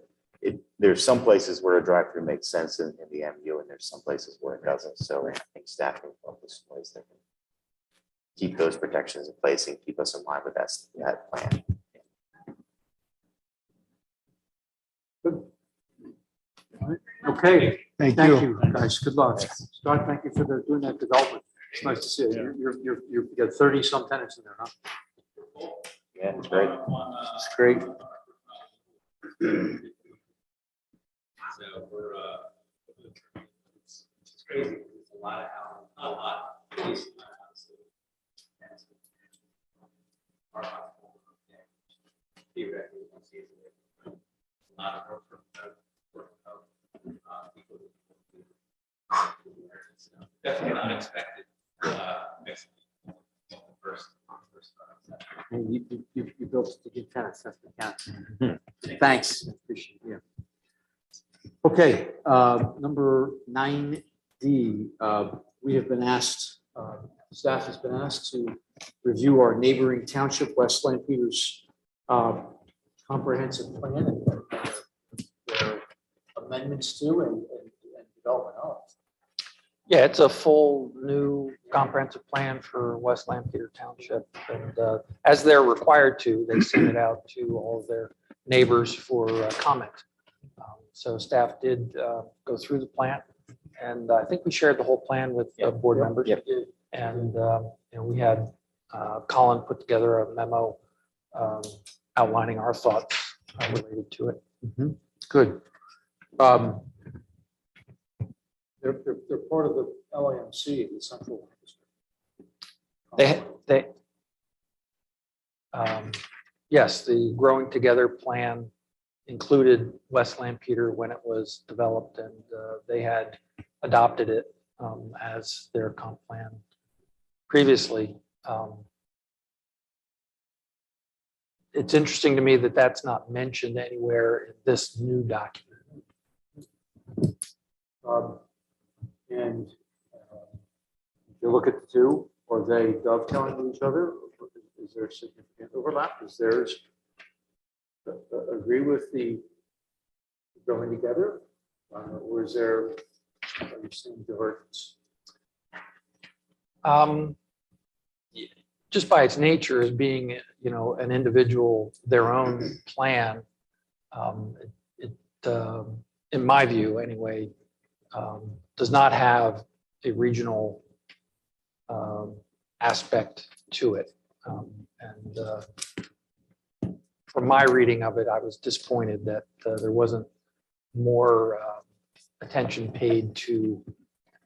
there's some places where a drive-through makes sense in the MU, and there's some places where it doesn't. So I think staff can focus on ways that can keep those protections in place and keep us in line with that plan. Okay, Thank thank you. you, guys. Good luck. Scott, thank you for doing that development. It's nice to see you. You got 30 some tenants in there, huh? Yeah, it's great. It's great. So we're, it's crazy. There's a lot of housing, not a lot. At least in my house. Our house. Theoretically, we see it. A lot of work from people. Definitely not expected. First. And you built to give tenants, that's the count. Thanks, appreciate it. Okay, number 9D, we have been asked, staff has been asked to review our neighboring township, West Lampeter's comprehensive plan and their amendments to and development of. Yeah, it's a full new comprehensive plan for West Lampeter Township. And as they're required to, they send it out to all of their neighbors for comment. So staff did go through the plan, and I think we shared the whole plan with board members. Yep. And we had Colin put together a memo outlining our thoughts related to it. Good. They're part of the LAMC, the Central. Yes, the Growing Together plan included West Lampeter when it was developed, and they had adopted it as their comp plan previously. It's interesting to me that that's not mentioned anywhere in this new document. And if you look at the two, are they dovetailing with each other? Is there significant overlap? Is theirs agree with the going together? Or is there some divergence? Just by its nature as being, an individual, their own plan, in my view anyway, does not have a regional aspect to it. From my reading of it, I was disappointed that there wasn't more attention paid to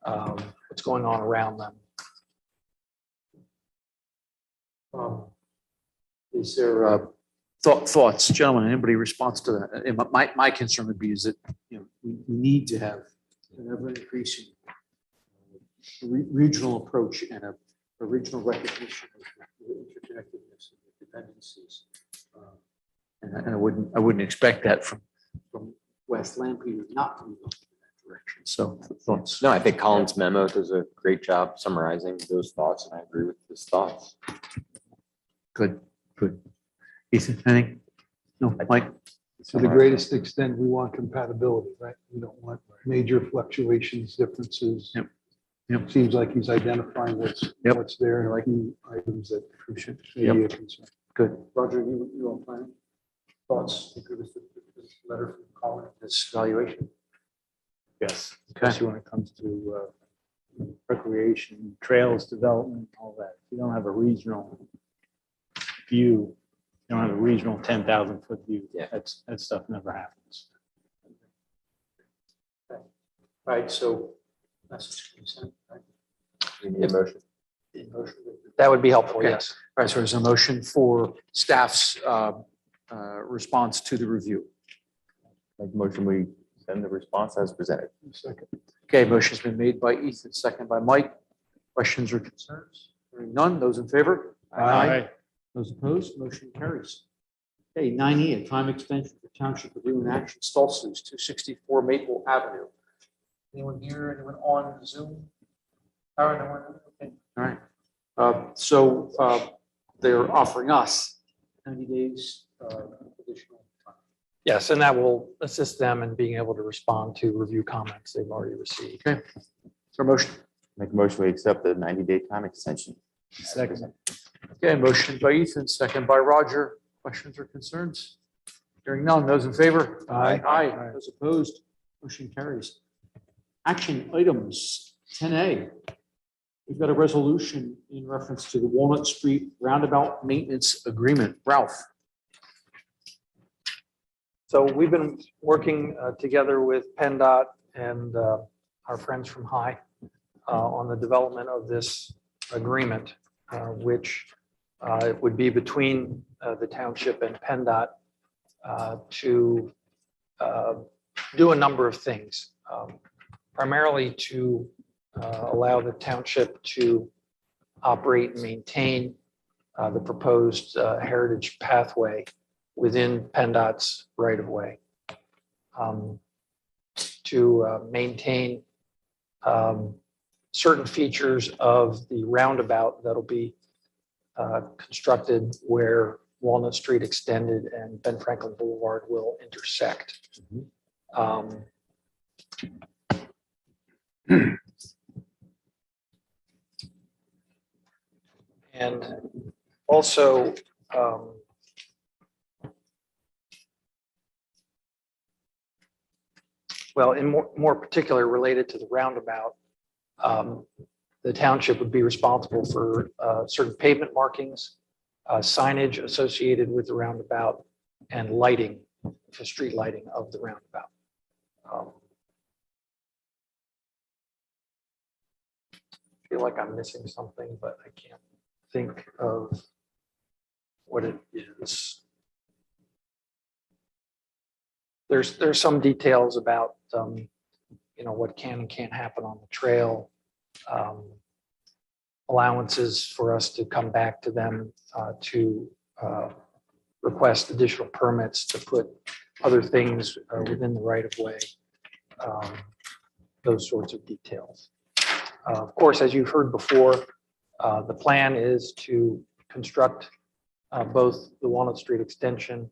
what's going on around them. Is there thoughts, gentlemen? Anybody response to that? And my concern would be is that we need to have an ever increasing regional approach and a regional recognition of the interconnectedness and the dependencies. And I wouldn't expect that from West Lampeter not to move in that direction. So thoughts? No, I think Colin's memo does a great job summarizing those thoughts, and I agree with his thoughts. Good. Ethan, anything? No, Mike? To the greatest extent, we want compatibility, right? We don't want major fluctuations, differences. Yep. Seems like he's identifying what's there, like items that should be a concern. Good. Roger, you on planning? Thoughts? Agree with the letter from Colin, this evaluation? Yes, especially when it comes to recreation, trails development, all that. If you don't have a regional view, don't have a regional 10,000-foot view. Yeah. That stuff never happens. All right, so. Message consent, right? We need a motion. That would be helpful, Okay. yes. All right, so there's a motion for staff's response to the review. Make a motion, we send the response as presented. Second. Okay, motion's been made by Ethan, second by Mike. Questions or concerns? Hearing none, those in favor? Those opposed, motion carries. Okay, 9E, a time extension for Township Review and Action Stall Sluice, 264 Maple Avenue. Anyone here, anyone on Zoom? Aaron, anyone? Okay. All right. So they're offering us 90 days additional time. Yes, and that will assist them in being able to respond to review comments they've already received. Okay. So motion. Make a motion, we accept the 90-day time extension. Second. Okay, motion by Ethan, second by Roger. Questions or concerns? Hearing none, those in favor? Aye. Aye. Those opposed, motion carries. Action items 10A. We've got a resolution in reference to the Walnut Street Roundabout Maintenance Agreement. Ralph. So we've been working together with Penndot and our friends from High on the development of this agreement, which would be between the township and Penndot to do a number of things, primarily to allow the township to operate and maintain the proposed heritage pathway within Penndot's right-of-way, to maintain certain features of the roundabout that'll be constructed where Walnut Street extended and Ben Franklin Boulevard will intersect. And also, well, in more particular related to the roundabout, the township would be responsible for certain pavement markings, signage associated with the roundabout, and lighting, for street lighting of the roundabout. I feel like I'm missing something, but I can't think of what it is. There's some details about what can and can't happen on the trail, allowances for us to come back to them to request additional permits to put other things within the right of way, those sorts of details. Of course, as you've heard before, the plan is to construct both the Walnut Street extension,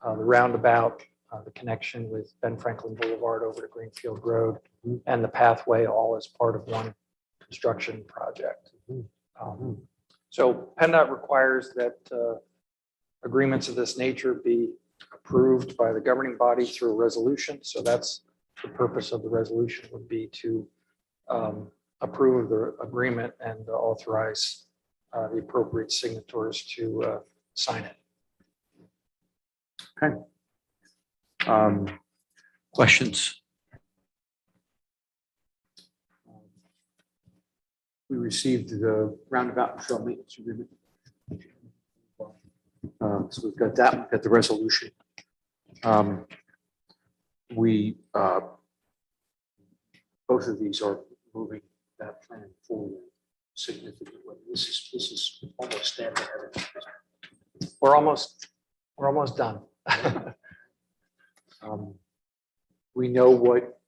the roundabout, the connection with Ben Franklin Boulevard over to Greenfield Road, and the pathway, all as part of one construction project. So PennDOT requires that agreements of this nature be approved by the governing body through a resolution. So that's the purpose of the resolution, would be to approve the agreement and authorize the appropriate signatories to sign it. Okay. Questions? We received the roundabout and trail maintenance agreement. So we've got that, we've got the resolution. Both of these are moving that plan forward significantly. This is almost standing ahead. We're almost done. We know what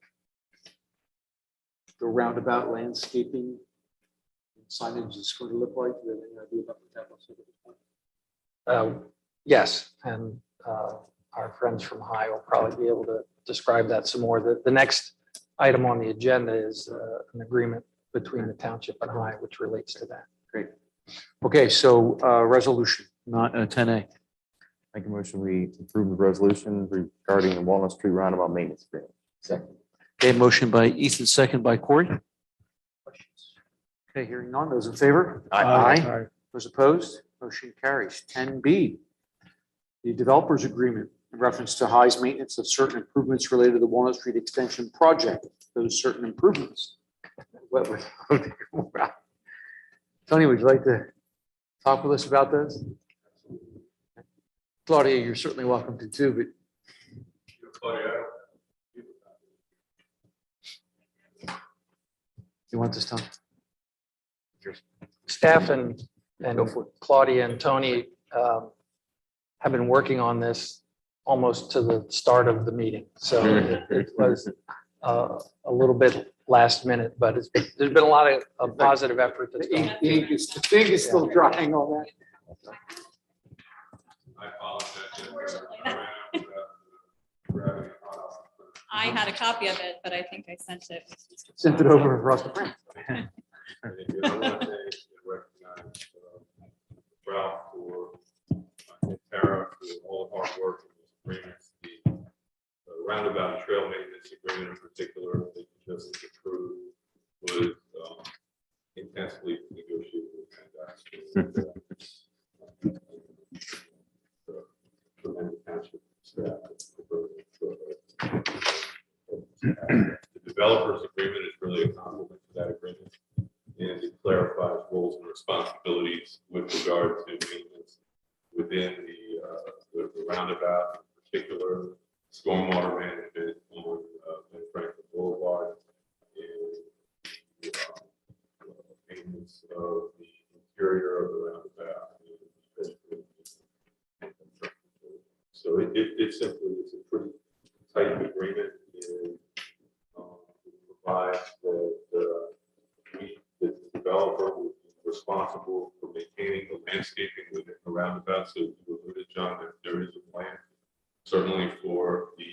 the roundabout landscaping signage is going to look like. Do you have any idea about what that looks like at this point? Yes, and our friends from High will probably be able to describe that some more. The next item on the agenda is an agreement between the township and High, which relates to that. Great. Okay, so resolution, not 10A. Make a motion, we approve the resolution regarding the Walnut Street Roundabout Maintenance Agreement. Second. Okay, motion by Ethan, second by Corey. Questions? Okay, hearing none. Those in favor? Aye. Those opposed? Motion carries. 10B. the developers agreement in reference to High's maintenance of certain improvements related to the Walnut Street Extension project, those certain improvements. Tony, would you like to talk with us about this? Claudia, you're certainly welcome to too, but you want this, Tom? Staff and Claudia and Tony have been working on this almost to the start of the meeting. So it was a little bit last minute, but there's been a lot of positive effort that's gone. The ink is still drying on that. I apologize. I had a copy of it, but I think I sent it. Sent it over for us to print. Ralph for Tara for all the hard work in this agreement. The roundabout trail maintenance agreement in particular that you just approved was intensely negotiated with Penndot. Tremendous township staff. The developers agreement is really a complement to that agreement, and it clarifies roles and responsibilities with regard to maintenance within the roundabout, in particular, stormwater management on Ben Franklin Boulevard, and maintenance of the interior of the roundabout. So it simply is a pretty tight agreement. It provides that the developer will be responsible for maintaining the landscaping within the roundabout. So you alluded, John, that there is a plan. Certainly for the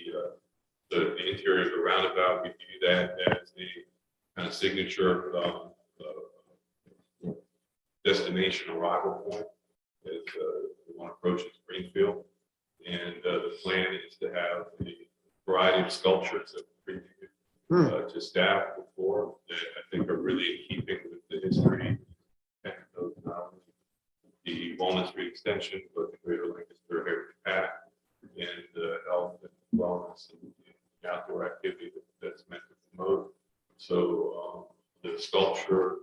interior of the roundabout, we view that as the kind of signature destination arrival point as one approaches Greenfield. And the plan is to have a variety of sculptures that we previewed to staff before that I think are really in keeping with the history and of the Walnut Street Extension, but the Greater Lancaster Heritage Path and the health and wellness and outdoor activity that's meant to promote. So the sculpture,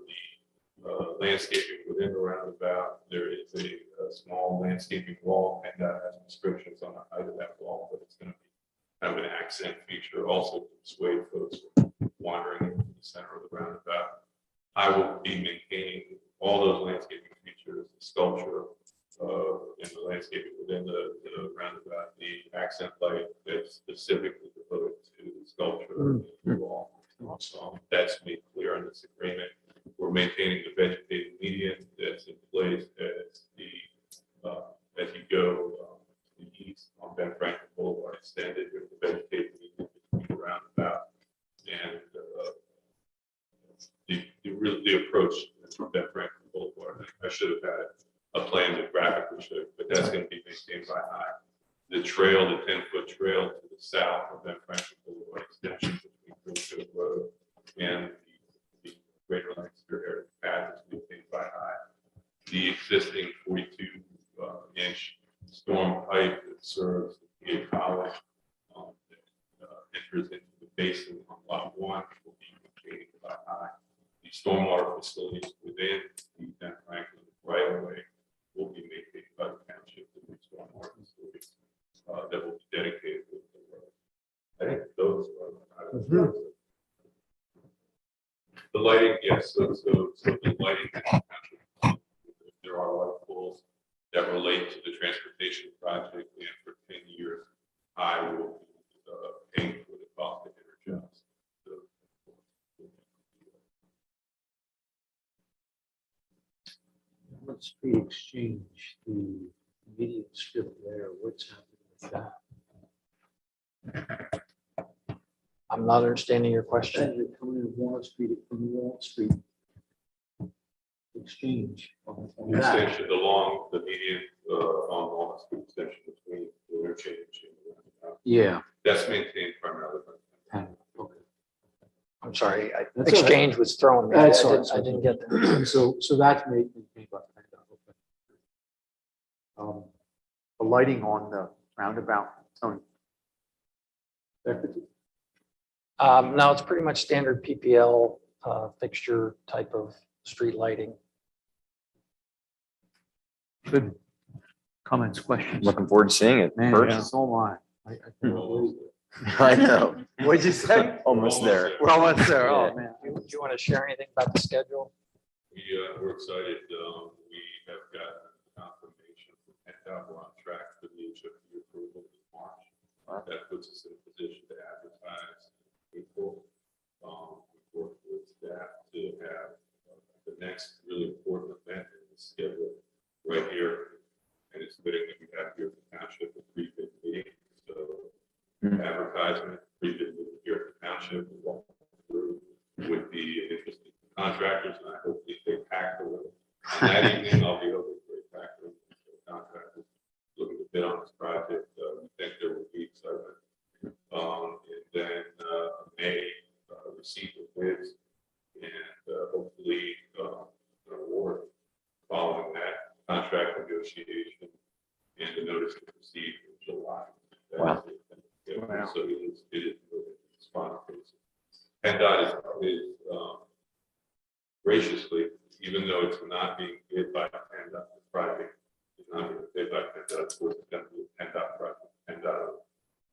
the landscaping within the roundabout, there is a small landscaping wall, and that has restrictions on the height of that wall, but it's going to be kind of an accent feature also to dissuade folks from wandering into the center of the roundabout. I will be maintaining all those landscaping features, the sculpture and the landscaping within the roundabout, the accent light that's specifically devoted to the sculpture and the wall. So that's made clear in this agreement. We're maintaining the vegetated median that's in place as you go to the east on Ben Franklin Boulevard extended with the vegetated median between the roundabout and the approach from Ben Franklin Boulevard. I should have had a plan to graphically show, but that's going to be maintained by High. The trail, the 10-foot trail to the south of Ben Franklin Boulevard extension between Greenfield Road and the Greater Lancaster Heritage Path is maintained by High. The existing 42-inch storm pipe that serves the PA College that enters into the basin on lot 1 will be maintained by High. The stormwater facilities within the Ben Franklin right-of-way will be maintained by the township. The new stormwater facilities that will be dedicated to the road. I think those are the lighting. Yes, so the lighting. There are light poles that relate to the transportation project, and for 10 years, I will be paying for the cost of energize. Let's pre-exchange the immediate strip there. What's happening with that? I'm not understanding your question. You're coming in Walnut Street from Wall Street exchange. On The that. extension along the median on Walnut Street extension between the interchange and Yeah. that's maintained primarily by Okay. I'm sorry, That's all right. exchange was thrown. me. That's all I didn't get that. So that's maintained by Penndot. Okay. The lighting on the roundabout, Tony? No, it's pretty much standard PPL fixture type of street lighting. Good. Comments, questions? Looking forward to seeing it. Man, first. so am I. I can't wait. I know. What'd you say? Almost there. We're almost there. Oh, Yeah. man. Do you want to share anything about the schedule? We're excited. We have got confirmation from Penndot. We're on track for the HFD approval in March. That puts us in a position to advertise in April. We work with staff to have the next really important event in the schedule right here. And it's fitting that we have here at the township a pre-bid meeting. So advertisement, pre-bid meeting here at the township, we walk through with the interested contractors, and I hope they pack a little. And that evening, I'll be over to pack the contractors looking to bid on this project. We think there will be excitement. And then May, receive the bids and hopefully an award following that contract negotiation and the notice to proceed in July. Wow. Wow. So it is really spontaneous. Penndot is graciously, even though it's not being bid by Penndot, the project is not being bid by Penndot, of course, it's going to be a Penndot project. Penndot,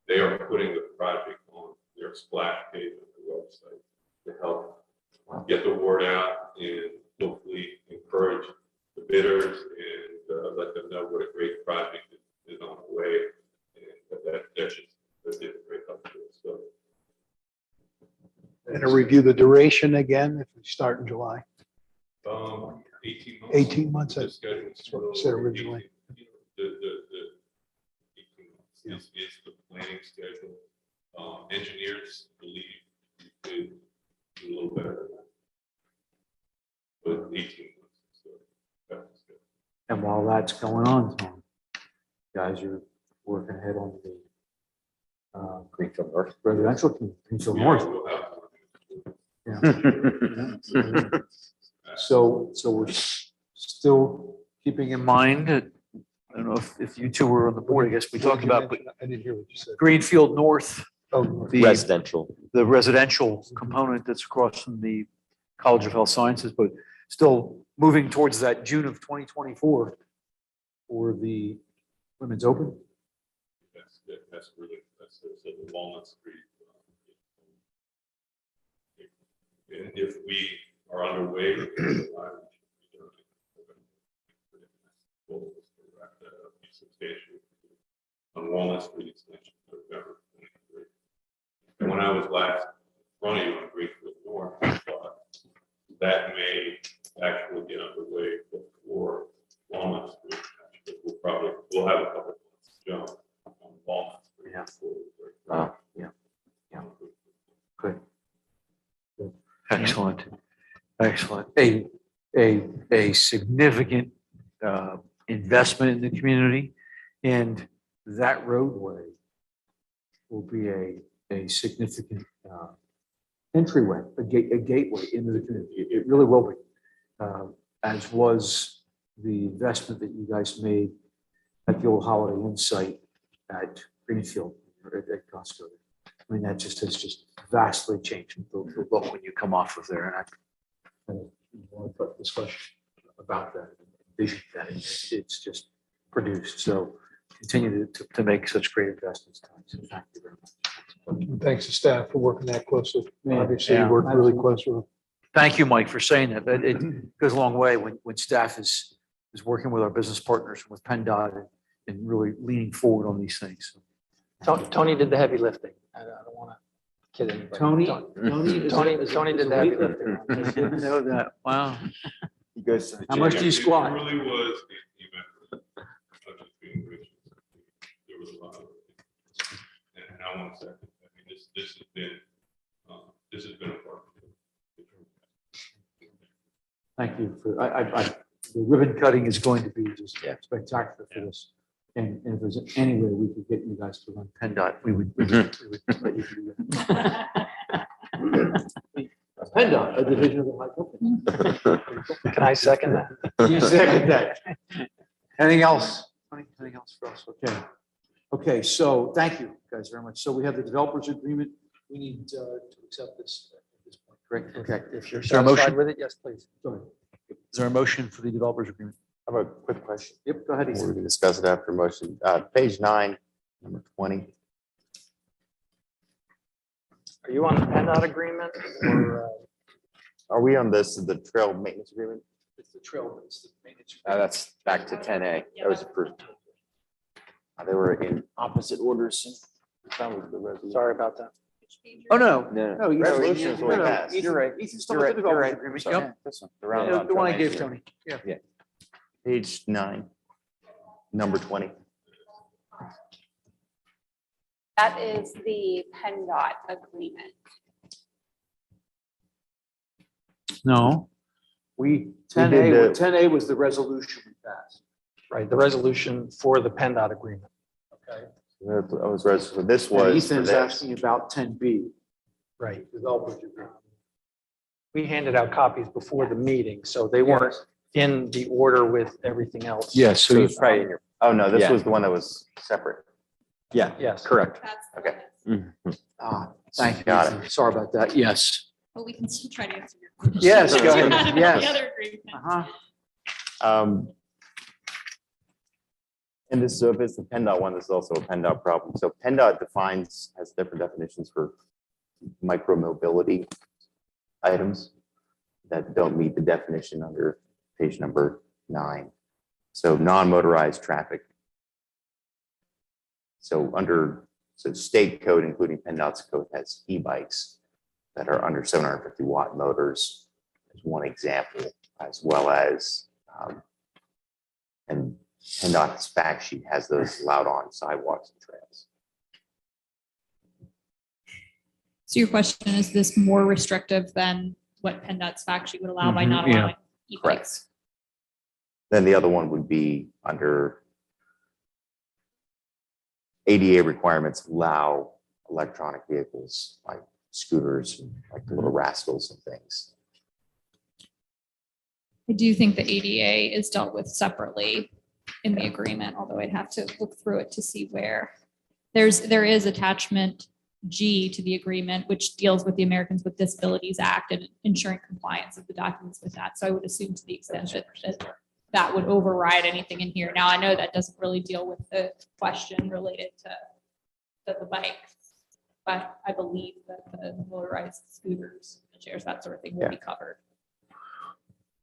they are putting the project on their splash page on the website to help get the word out and hopefully encourage the bidders and let them know what a great project is on the way. And that's just a great help to us. So, And to review the duration again, if we start in July. 18 months. 18 months, The schedule is that's what we said originally. The 18 months is the planning schedule. Engineers believe you could do a little better than that. But 18 months. So that's good. And while that's going on, Tom, guys are working ahead on the Greenfield North. residential community, Greenfield Yeah, North. we'll have Yeah. So we're still keeping in mind that, I don't know if you two were on the board, I guess we talked about, but I didn't hear what you said. Greenfield North, Oh, the Residential. the residential component that's across from the College of Health Sciences, but still moving towards that June of 2024 for the Women's Open. That's really, that's the Walnut Street. And if we are underway, on Walnut Street extension, November 23. And when I was last in front of you on Greenfield North, I thought that may actually get underway before Walnut Street. We'll have a couple of months jump on Walnut Street. Yeah. Wow. Good. Excellent. Excellent. A significant investment in the community, and that roadway will be a significant entryway, a gateway into the community. It really will be, as was the investment that you guys made at the old Holiday Inn site at Greenfield or at Costco. I mean, that just has just vastly changed the look when you come off of there. And I want to put discussion about that, vision that it's just produced. So continue to make such great investments. So thank you very much. Thanks to staff for working that closely. Yeah, Obviously, you yeah, worked really absolutely. close with them. Thank you, Mike, for saying that. But it goes a long way when staff is working with our business partners, with Penndot, and really leaning forward on these things. Tony did the heavy lifting. I don't want to kid anybody. Tony Tony did the heavy lifting. I didn't know that. Wow. He goes to the How much gym. do you squat? It really was the event. There was a lot of, and I want to say, I mean, this has been a part of it. Thank you for, the ribbon cutting is going to be just spectacular for this. And if there's any way we could get you guys to run Penndot, we would let you do that. Penndot, a division of the high company. Can I second that? You second that. Anything else? Anything else for us? Okay. Okay, so thank you guys very much. So we have the developers agreement. We need to accept this at this point, correct? Okay. If you're Is there a motion? satisfied with it, yes, please. Sorry. Is there a motion for the developers agreement? I have a quick question. Yep, go ahead. We Ethan. can discuss it after motion. Page 9, number 20. Are you on the PennDOT agreement or? Are we on this, the trail maintenance agreement? It's the trail, but it's the maintenance. That's back to 10A. That was approved. They were in opposite orders. Sorry about that. Oh, no. No, No, Ethan- Resolution is way no, no, past. Ethan- You're right. Ethan's You're talking right. about the You're developers right. agreement. Sorry. Yep. This one. The roundabout The one I trail gave maintenance Tony. Yeah. Page 9, number 20. That is the PennDOT agreement. No. We, did 10A was the resolution we passed. Right, the resolution for the PennDOT agreement. Okay. That was, so this And was for Ethan's this. asking about 10B. Right. Developers agreement. We handed out copies before the meeting, so they weren't in the order with everything else. Yes, so So you, it's probably in your, oh, no, this Yeah. was the one that was separate. Yeah, Yes. correct. That's. Okay. thank you. Got Ethan. Sorry about that. Yes. But we can still try to answer your question. Yes, go ahead. Out of Yes. The other agreement. Uh-huh. And this, so if it's the PennDOT one, this is also a PennDOT problem. So PennDOT has different definitions for micromobility items that don't meet the definition under page number 9. So non-motorized traffic. So state code, including PennDOT's code, has e-bikes that are under 750 watt motors as one example, as well as, and PennDOT's fact sheet has those allowed on sidewalks and trails. So your question, is this more restrictive than what PennDOT's fact sheet would allow by not yeah. allowing e-bikes? Then the other one would be under ADA requirements allow electronic vehicles like scooters, like the little rascals and things. I do think the ADA is dealt with separately in the agreement, although I'd have to look through it to see where. There is attachment G to the agreement, which deals with the Americans with Disabilities Act and ensuring compliance of the documents with that. So I would assume to the extent that would override anything in here. Now, I know that doesn't really deal with the question related to the bike, but I believe that the motorized scooters, chairs, that sort of thing will be covered.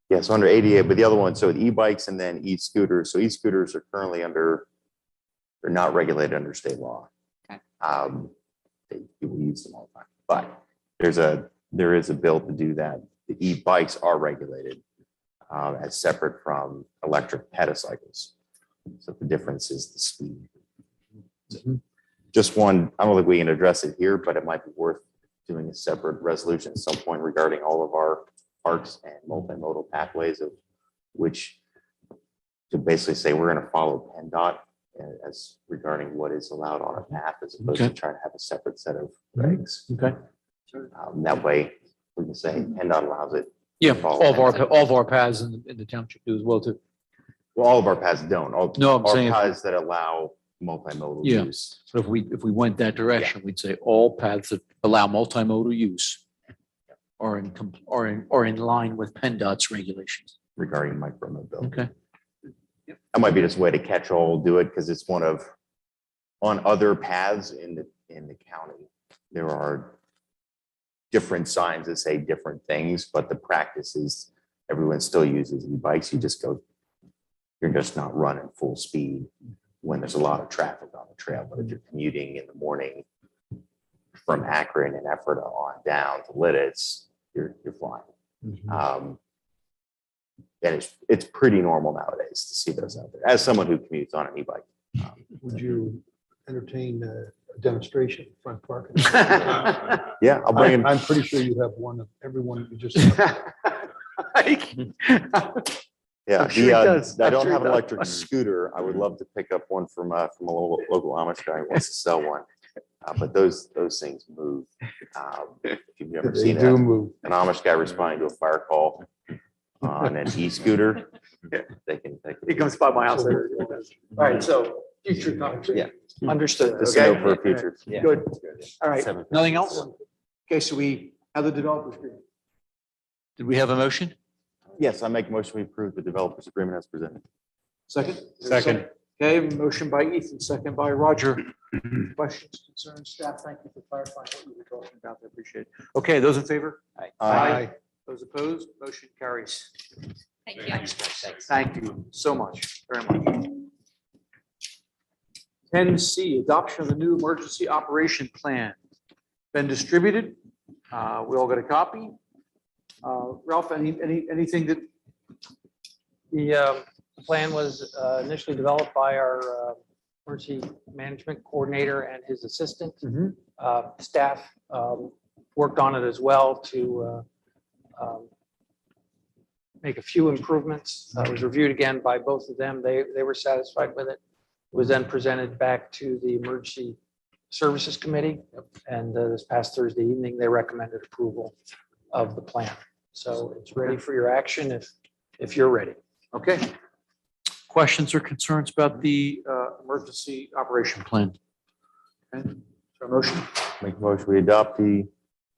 Yeah, so under ADA, but the other one, so e-bikes and then e-scooters. So e-scooters are currently they're not regulated under state law. Okay. People use them all the time, but there is a bill to do that. The e-bikes are regulated as separate from electric petacycles. So the difference is the speed. Just one, I don't think we can address it here, but it might be worth doing a separate resolution at some point regarding all of our parks and multimodal pathways of which to basically say we're going to follow PennDOT as regarding what is allowed on a path as opposed to trying to have a separate set of regs. Okay. That way we can say PennDOT allows it. Yeah, Follow all of our paths in the township do as well too. Well, all of our paths don't. No, I'm Our saying- paths that allow multimodal Yeah. use. So if we went that direction, we'd say all paths that allow multimodal use are in line with PennDOT's regulations. Regarding micromobility. Okay. That might be just a way to catch all, do it because it's one of, on other paths in the county, there are different signs that say different things, but the practice is everyone still uses e-bikes. You're just not running full speed when there's a lot of traffic on the trail. But if you're commuting in the morning from Akron and Ephrata on down to Lidditz, you're flying. And it's pretty normal nowadays to see those out there. As someone who commutes on an e-bike. Would you entertain a demonstration in front park? Yeah, I'll bring him. I'm pretty sure you have one of every one you just. Yeah, I'm sure he does. I I'm don't sure have he an does. electric scooter. I would love to pick up one from a local Amish guy who wants to sell one. But those things move. If you've never They seen do move. an Amish guy responding to a fire call on an e-scooter, they can. He comes by my house. All right, so Future topics. Yeah. Understood. This is Okay. no for future. Yeah. Good. All right. 7%. Nothing else? Okay, so we have the developers agreement. Did we have a motion? Yes, I make a motion we approve the developers agreement as presented. Second? Is there a Second. Okay, motion by Ethan, second by Roger. Questions, concerns, staff, thank you for clarifying what you were talking about. I appreciate it. Okay, those in favor? Aye. Those opposed, motion carries. Thank you. Thank you so much, very much. 10C, adoption of the new emergency operation plan. Been distributed. We all got a copy. Ralph, anything that, The plan was initially developed by our emergency management coordinator and his assistant. Staff worked on it as well to make a few improvements. It was reviewed again by both of them. They were satisfied with it. It was then presented back to the Emergency Services Committee. And this past Thursday evening, they recommended approval of the plan. So it's ready for your action if you're ready. okay. Questions or concerns about the emergency operation plan? Okay, is there a motion? Make a motion we adopt the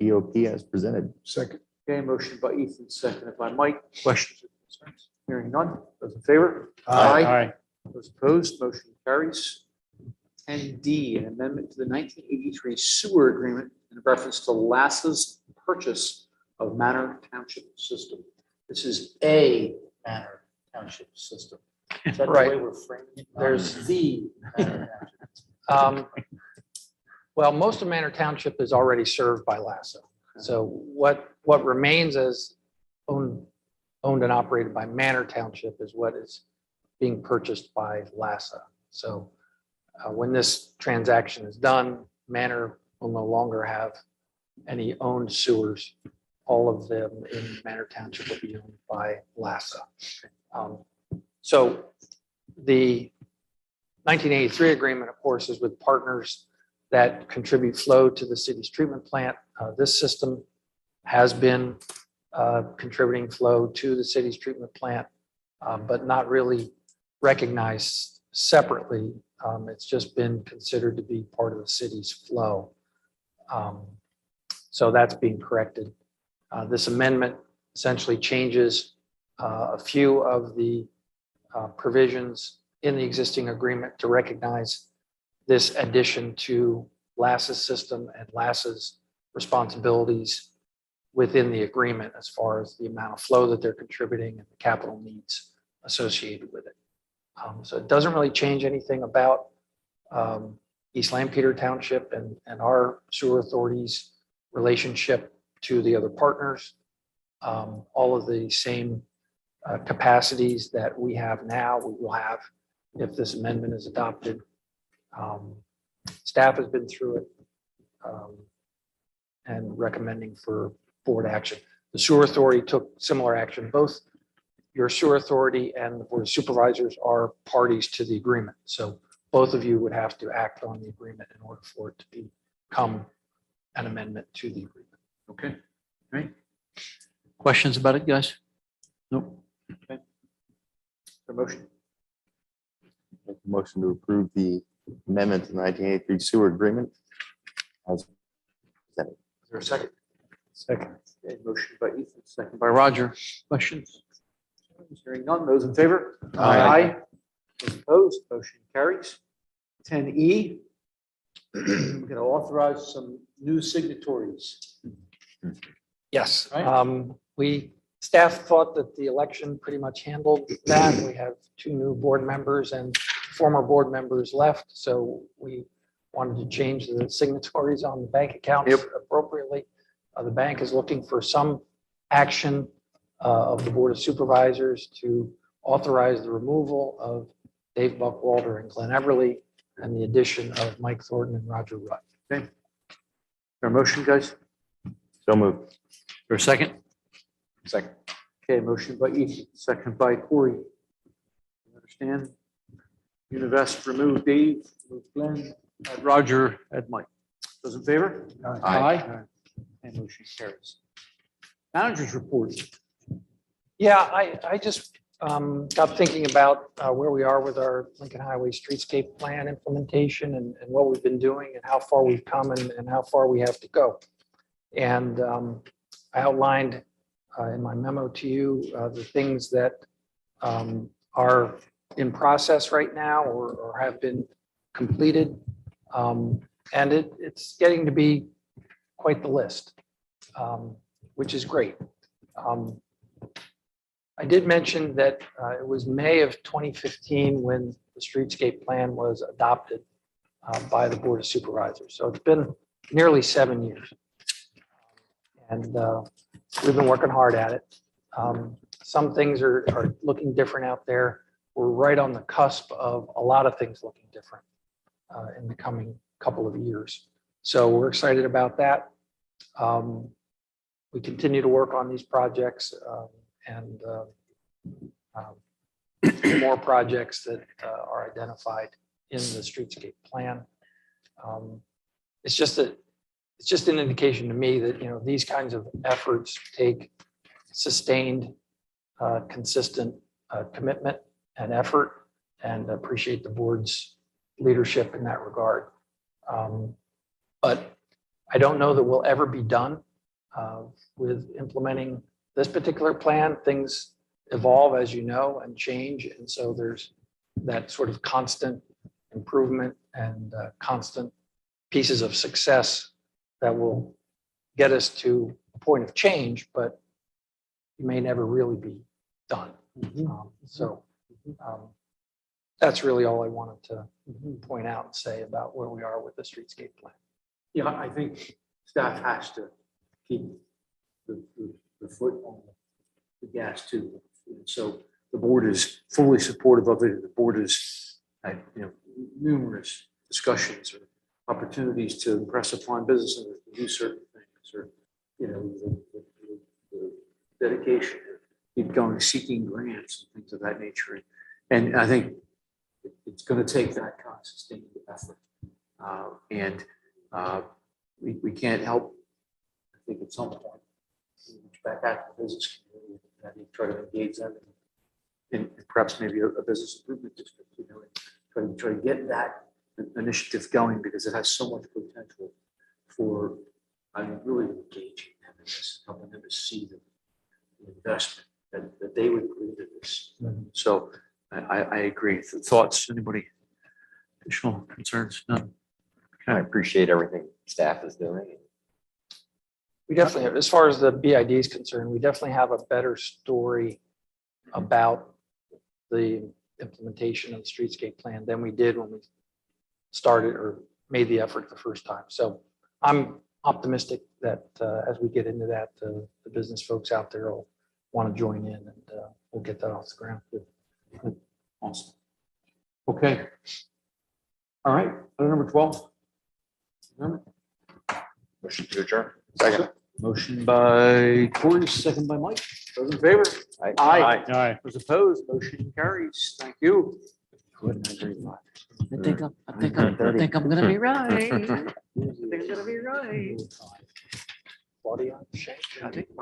EOP as presented. Second. Okay, motion by Ethan, seconded by Mike. Questions or concerns? Hearing none. Those in favor? Aye. Those opposed, motion carries. 10D, an amendment to the 1983 sewer agreement in reference to Lassa's purchase of Manor Township system. This is a Manor Township system. Is that the way Right. we're framing it? There's- The Manor Township. Well, most of Manor Township is already served by Lassa. So what remains as owned and operated by Manor Township is what is being purchased by Lassa. So when this transaction is done, Manor will no longer have any owned sewers. All of them in Manor Township will be owned by Lassa. So the 1983 agreement, of course, is with partners that contribute flow to the city's treatment plant. This system has been contributing flow to the city's treatment plant, but not really recognized separately. It's just been considered to be part of the city's flow. So that's being corrected. This amendment essentially changes a few of the provisions in the existing agreement to recognize this addition to Lassa's system and Lassa's responsibilities within the agreement as far as the amount of flow that they're contributing and the capital needs associated with it. So it doesn't really change anything about East Lampeter Township and our sewer authority's relationship to the other partners. All of the same capacities that we have now, we will have if this amendment is adopted. Staff has been through it and recommending for board action. The sewer authority took similar action. Both your sewer authority and the board of supervisors are parties to the agreement. So both of you would have to act on the agreement in order for it to become an amendment to the agreement. Okay, great. Questions about it, guys? Nope. Okay. The motion. Make a motion to approve the amendment to the 1983 sewer agreement as presented. Is there a second? Second. Okay, motion by Ethan, second by Roger. Questions? Hearing none. Those in favor? Aye. Those opposed, motion carries. 10E, we're going to authorize some new signatories. Yes, Right. Staff thought that the election pretty much handled that. We have 2 new board members and former board members left, so we wanted to change the signatories on the bank accounts appropriately. The bank is looking for some action of the Board of Supervisors to authorize the removal of Dave Buckwalter and Glenn Everly and the addition of Mike Thornton and Roger Rutt. Okay. Our motion, guys? So moved. For a second? Second. Okay, motion by Ethan, second by Corey. You understand? Univest, remove Dave, remove Glenn, add Roger, add Mike. Those in favor? Aye. And motion carries. Managers report. Yeah, I just got thinking about where we are with our Lincoln Highway Streetscape Plan implementation and what we've been doing and how far we've come and how far we have to go. And I outlined in my memo to you the things that are in process right now or have been completed. And it's getting to be quite the list, which is great. I did mention that it was May of 2015 when the streetscape plan was adopted by the Board of Supervisors. So it's been nearly 7 years. And we've been working hard at it. Some things are looking different out there. We're right on the cusp of a lot of things looking different in the coming couple of years. So we're excited about that. We continue to work on these projects and more projects that are identified in the streetscape plan. It's just an indication to me that, these kinds of efforts take sustained, consistent commitment and effort, and appreciate the board's leadership in that regard. But I don't know that we'll ever be done with implementing this particular plan. Things evolve, as you know, and change. And so there's that sort of constant improvement and constant pieces of success that will get us to a point of change, but you may never really be done. That's really all I wanted to point out and say about where we are with the streetscape plan. Yeah, I think staff has to keep the foot on the gas too. So the board is fully supportive of it. The board has had, numerous discussions or opportunities to impress upon business owners to do certain things, or, the dedication to keep going, seeking grants and things of that nature. And I think it's going to take that kind of sustained effort. We can't help, I think, at some point, reach back out to the business community and try to engage them in perhaps maybe a business improvement district, and try to get that initiative going, because it has so much potential for, really engaging them in this, helping them to see the investment that they would put into this. So I agree. Thoughts, anybody? Additional concerns? None? I appreciate everything staff is doing. We definitely, as far as the BID is concerned, we definitely have a better story about the implementation of the streetscape plan than we did when we started or made the effort the first time. So I'm optimistic that as we get into that, the business folks out there will want to join in, and we'll get that off the ground. Good. Awesome. Okay. All right. Item number 12. Motion to adjourn. Second. Motion by Corey, second by Mike. Those in favor? Aye. Aye. Those opposed? Motion carries. Thank you. I think I'm gonna be right. I think I'm gonna be right. Claudia, Shank, I think